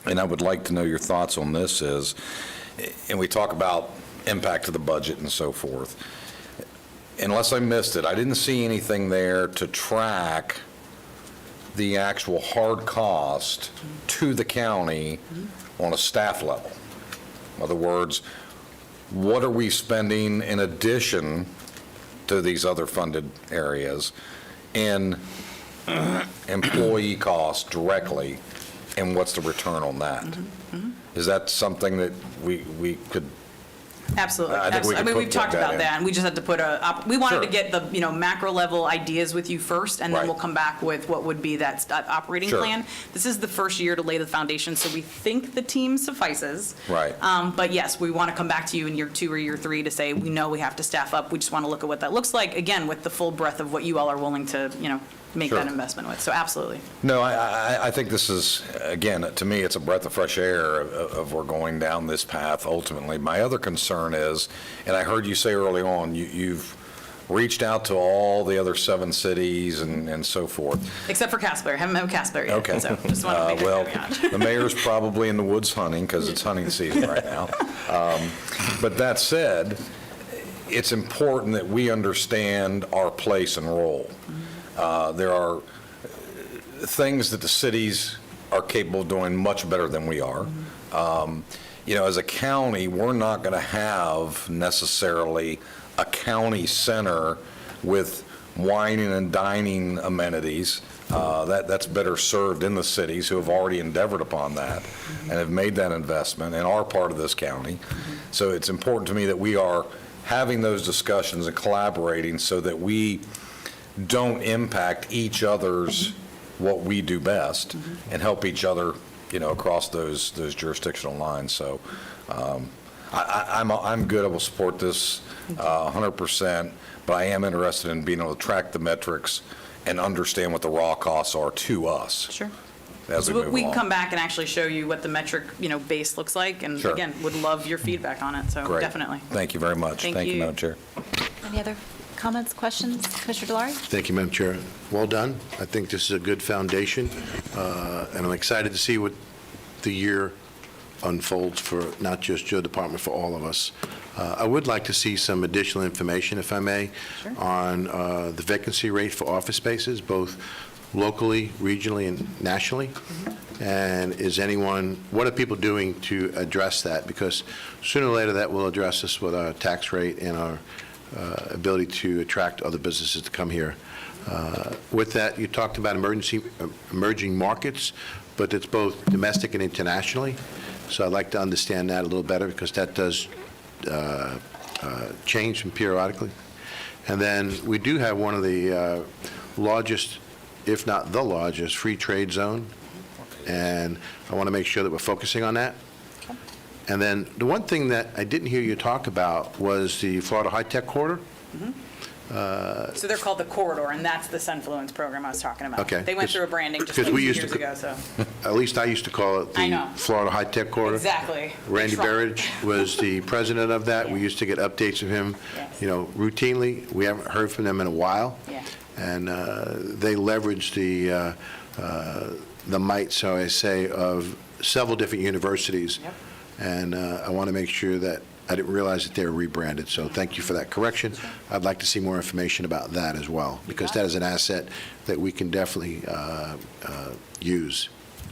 and I would like to know your thoughts on this, is, and we talk about impact to the budget and so forth. Unless I missed it, I didn't see anything there to track the actual hard cost to the county on a staff level. In other words, what are we spending in addition to these other funded areas in employee costs directly, and what's the return on that? Is that something that we could? Absolutely. I think we could we've talked that about in. that, and we just had to put we wanted Sure. to get the macro level ideas with you first, and then Right. we'll come back with what would be that operating Sure. plan. This is the first year to lay the foundation, so we think the team suffices. Right. But yes, we want to come back to you in year 2 or year 3 to say, we know we have to staff up. We just want to look at what that looks like, again, with the full breadth of what you all are willing to, make Sure. that investment with. So absolutely. No, I think this is, again, to me, it's a breath of fresh air of we're going down this path ultimately. My other concern is, and I heard you say early on, you've reached out to all the other 7 cities and so forth. Except for Casper. Haven't met with Casper yet. Okay. So just want to make Well, that the mayor's probably in the woods hunting because it's hunting season right now. But that said, it's important that we understand our place and role. There are things that the cities are capable of doing much better than we are. As a county, we're not going to have necessarily a county center with wining and dining amenities. That's better served in the cities who have already endeavored upon that and have made that investment and are part of this county. So it's important to me that we are having those discussions and collaborating so that we don't impact each other's what we do best and help each other, across those jurisdictional lines. So I'm good. I will support this 100%, but I am interested in being able to track the metrics and understand what the raw costs are to us. Sure. As we So move we can along. come back and actually show you what the metric, base looks like. And Sure. again, would love your feedback on it. So Great. definitely. Thank you very much. Thank Thank you, you. Madam Chair. Any other comments, questions? Commissioner Delory? Thank you, Madam Chair. Well done. I think this is a good foundation, and I'm excited to see what the year unfolds for not just your department, for all of us. I would like to see some additional information, if I may, on the vacancy rate for office spaces, both locally, regionally, and nationally. And what are people doing to address that? Because sooner or later, that will address us with our tax rate and our ability to attract other businesses to come here. With that, you talked about emerging markets, but it's both domestic and internationally. So I'd like to understand that a little better because that does change from periodically. And then we do have one of the largest, if not the largest, free trade zone. And I want to make sure that we're focusing on that. And then the one thing that I didn't hear you talk about was the Florida High-Tech Corridor. So they're called the Corridor, and that's the Sunfluence program I was talking about. Okay. They went through a branding just like Because 2 we used years to- ago, so. At least I used to call it I the know. Florida High-Tech Corridor. Exactly. Randy They tried. Berridge was the president of that. We used to get updates from him, routinely. We haven't heard from them in a while. Yeah. And they leveraged the might, so I say, of several different universities. Yep. And I want to make sure that I didn't realize that they were rebranded. So thank you for that correction. I'd like to see more information about that as well, because that is an asset that we can definitely use.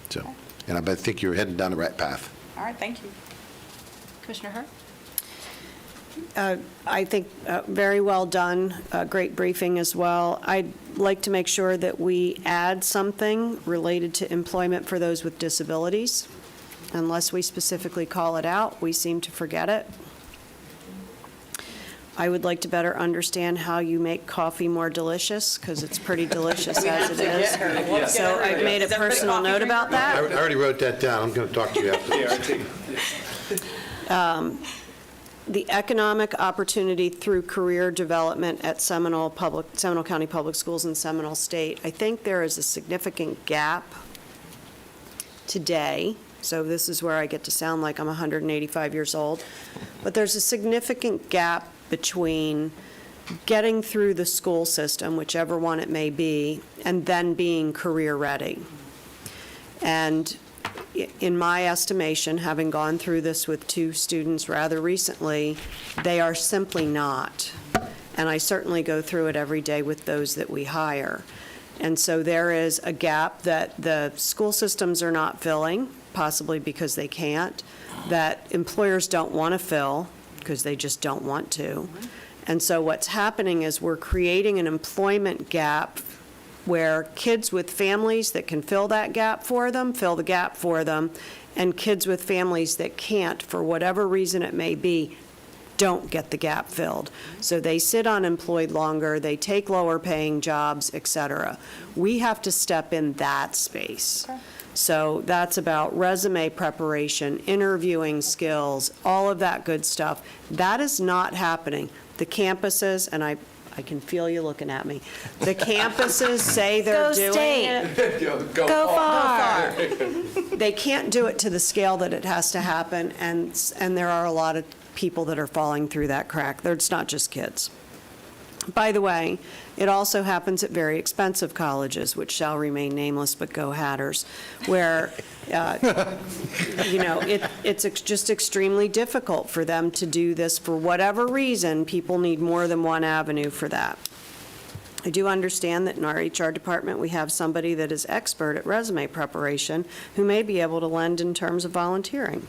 So, and I think you're heading down the right path. All right, thank you. Commissioner Hurt? I think very well done, great briefing as well. I'd like to make sure that we add something related to employment for those with disabilities. Unless we specifically call it out, we seem to forget it. I would like to better understand how you make coffee more delicious, because it's pretty delicious as it is. So I've made a personal note about that. I already wrote that down. I'm going to talk to you afterwards. The economic opportunity through career development at Seminole County Public Schools and Seminole State. I think there is a significant gap today. So this is where I get to sound like I'm 185 years old. But there's a significant gap between getting through the school system, whichever one it may be, and then being career ready. And in my estimation, having gone through this with 2 students rather recently, they are simply not. And I certainly go through it every day with those that we hire. And so there is a gap that the school systems are not filling, possibly because they can't, that employers don't want to fill because they just don't want to. And so what's happening is we're creating an employment gap where kids with families that can fill that gap for them, fill the gap for them, and kids with families that can't, for whatever reason it may be, don't get the gap filled. So they sit unemployed longer, they take lower paying jobs, et cetera. We have to step in that space. So that's about resume preparation, interviewing skills, all of that good stuff. That is not happening. The campuses, and I I can feel you looking at me. The campuses say they're Go doing state. it. Go far. They can't do it to the scale that it has to happen, and there are a lot of people that are falling through that crack. It's not just kids. By the way, it also happens at very expensive colleges, which shall remain nameless, but go Hatters, where, it's just extremely difficult for them to do this. For whatever reason, people need more than one avenue for that. I do understand that in our HR department, we have somebody that is expert at resume preparation who may be able to lend in terms of volunteering.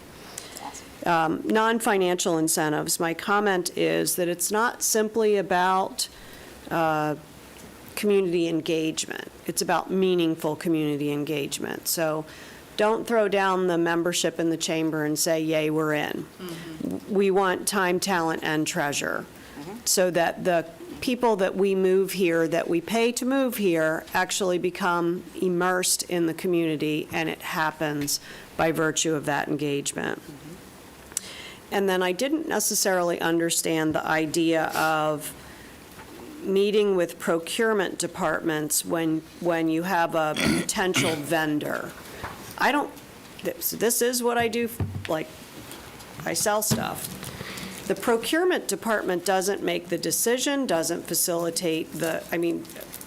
Non-financial incentives, my comment is that it's not simply about community engagement. It's about meaningful community engagement. So don't throw down the membership in the chamber and say, yay, we're in. We want time, talent, and treasure, so that the people that we move here, that we pay to move here, actually become immersed in the community, and it happens by virtue of that engagement. And then I didn't necessarily understand the idea of meeting with procurement departments when you have a potential vendor. This is what I do, like, I sell stuff. The procurement department doesn't make the decision, doesn't facilitate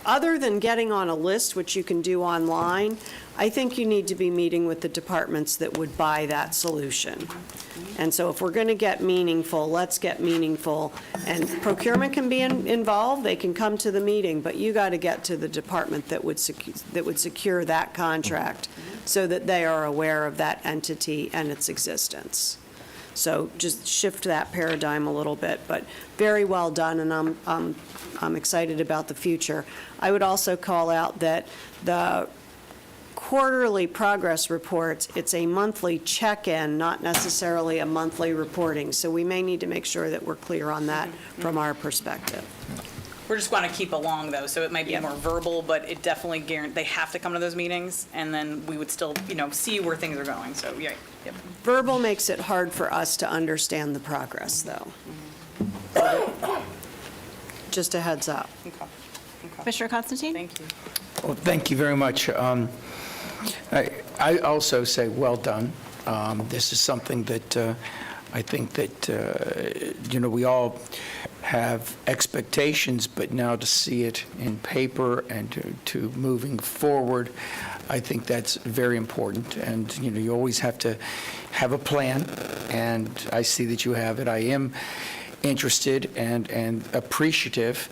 other than getting on a list, which you can do online, I think you need to be meeting with the departments that would buy that solution. And so if we're going to get meaningful, let's get meaningful. And procurement can be involved, they can come to the meeting, but you got to get to the department that would secure that contract so that they are aware of that entity and its existence. So just shift that paradigm a little bit, but very well done, and I'm excited about the future. I would also call out that the quarterly progress reports, it's a monthly check-in, not necessarily a monthly reporting. So we may need to make sure that we're clear on that from our perspective. We're just going to keep along, though, so it might be more verbal, but it definitely they have to come to those meetings, and then we would still, see where things are going, so, yeah. Yep. Verbal makes it hard for us to understand the progress, though. Just a heads up. Okay. Commissioner Constantine? Thank you. Well, thank you very much. I also say well done. This is something that I think that, we all have expectations, but now to see it in paper and to moving forward, I think that's very important. And, you always have to have a plan, and I see that you have it. I am interested and appreciative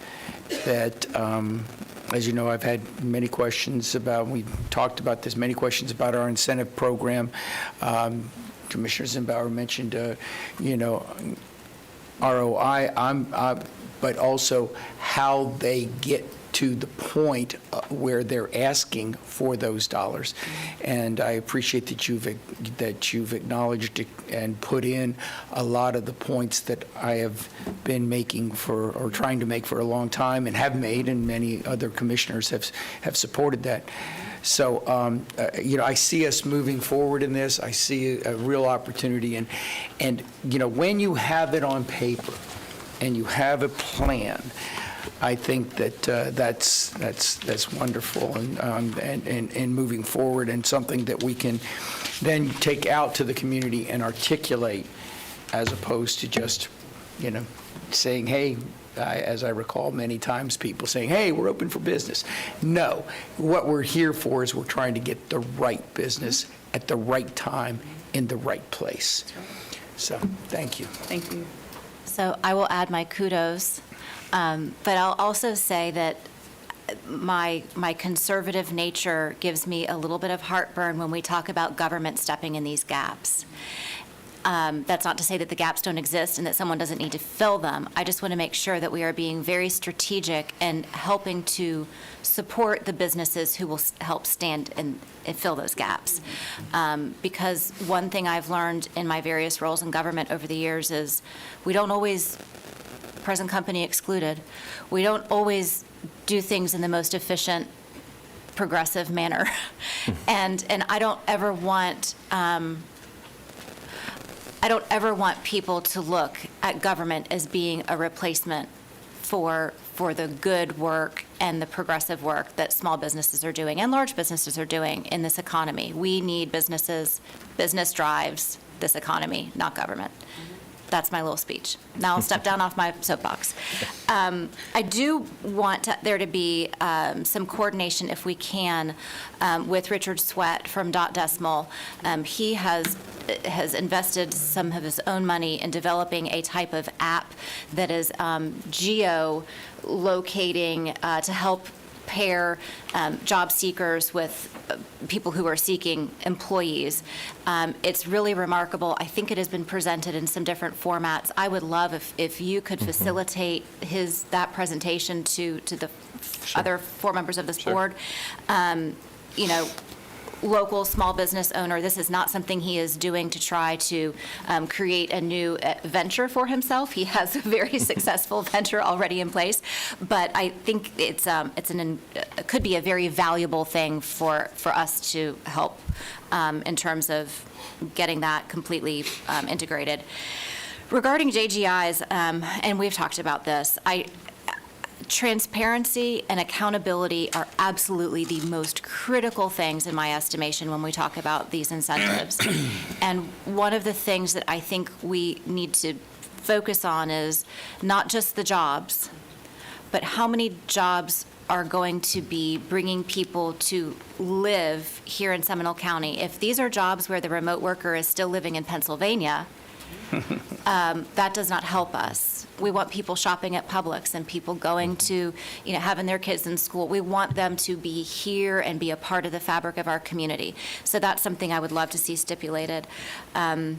that, as you know, I've had many questions about, we talked about this, many questions about our incentive program. Commissioner Zimbauer mentioned, ROI, but also how they get to the point where they're asking for those dollars. And I appreciate that you've acknowledged and put in a lot of the points that I have been making or trying to make for a long time, and have made, and many other commissioners have supported that. So, I see us moving forward in this. I see a real opportunity. And when you have it on paper and you have a plan, I think that that's wonderful and moving forward, and something that we can then take out to the community and articulate, as opposed to just, saying, hey, as I recall many times, people saying, hey, we're open for business. No, what we're here for is we're trying to get the right business at the right time in the right place. So, thank you. Thank you. So I will add my kudos, but I'll also say that my conservative nature gives me a little bit of heartburn when we talk about government stepping in these gaps. That's not to say that the gaps don't exist and that someone doesn't need to fill them. I just want to make sure that we are being very strategic and helping to support the businesses who will help stand and fill those gaps. Because one thing I've learned in my various roles in government over the years is we don't always, present company excluded, we don't always do things in the most efficient, progressive manner. And I don't ever want people to look at government as being a replacement for for the good work and the progressive work that small businesses are doing and large businesses are doing in this economy. We need businesses. Business drives this economy, not government. That's my little speech. Now I'll step down off my soapbox. I do want there to be some coordination, if we can, with Richard Sweat from Dot Decimal. He has invested some of his own money in developing a type of app that is geo-locating to help pair job seekers with people who are seeking employees. It's really remarkable. I think it has been presented in some different formats. I would love if you could facilitate that presentation to the other 4 members of this board. Local small business owner, this is not something he is doing to try to create a new venture for himself. He has a very successful venture already in place, but I think it could be a very valuable thing for us to help in terms of getting that completely integrated. Regarding JGIs, and we've talked about this, transparency and accountability are absolutely the most critical things in my estimation when we talk about these incentives. And one of the things that I think we need to focus on is not just the jobs, but how many jobs are going to be bringing people to live here in Seminole County. If these are jobs where the remote worker is still living in Pennsylvania, that does not help us. We want people shopping at Publix and people going to, having their kids in school. We want them to be here and be a part of the fabric of our community. So that's something I would love to see stipulated. I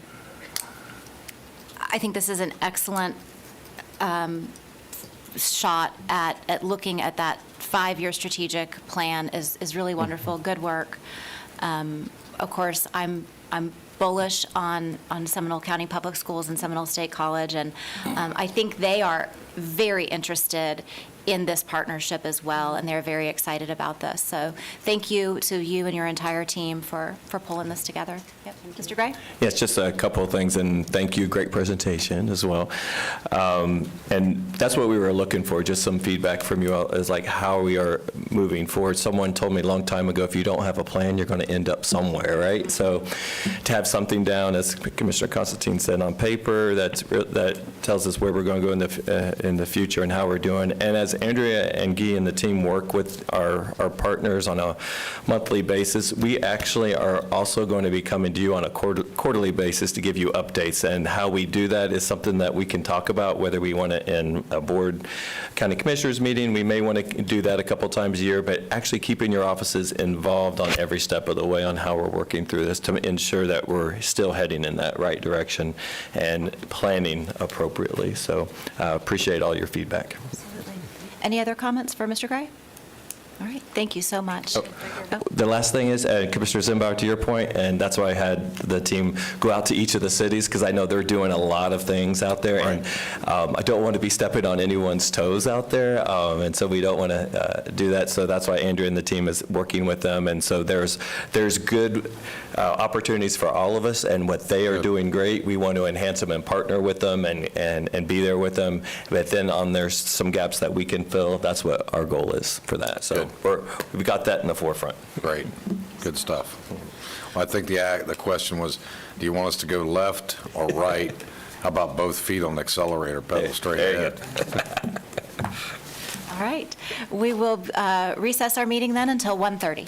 think this is an excellent shot at looking at that 5-year strategic plan is really wonderful. Good work. Of course, I'm bullish on Seminole County Public Schools and Seminole State College, and I think they are very interested in this partnership as well, and they're very excited about this. So thank you to you and your entire team for pulling this together. Yep. Mr. Gray? Yes, just a couple of things, and thank you. Great presentation as well. And that's what we were looking for, just some feedback from you all, is like how we are moving forward. Someone told me a long time ago, if you don't have a plan, you're going to end up somewhere, right? So to have something down, as Commissioner Constantine said, on paper, that tells us where we're going to go in the future and how we're doing. And as Andrea and Guy and the team work with our partners on a monthly basis, we actually are also going to be coming to you on a quarterly basis to give you updates. And how we do that is something that we can talk about, whether we want to in a board county commissioners meeting, we may want to do that a couple times a year, but actually keeping your offices involved on every step of the way on how we're working through this to ensure that we're still heading in that right direction and planning appropriately. So appreciate all your feedback. Any other comments for Mr. Gray? All right, thank you so much. The last thing is, Commissioner Zimbauer, to your point, and that's why I had the team go out to each of the cities, because I know they're doing a lot of things out there, and I don't want to be stepping on anyone's toes out there, and so we don't want to do that. So that's why Andrea and the team is working with them, and so there's good opportunities for all of us, and what they are doing great, we want to enhance them and partner with them and be there with them. But then there's some gaps that we can fill. That's what our goal is for that. So we've got that in the forefront. Great. Good stuff. Well, I think the question was, do you want us to go left or right? How about both feet on the accelerator, pedal straight ahead? All right. We will recess our meeting then until 1:30.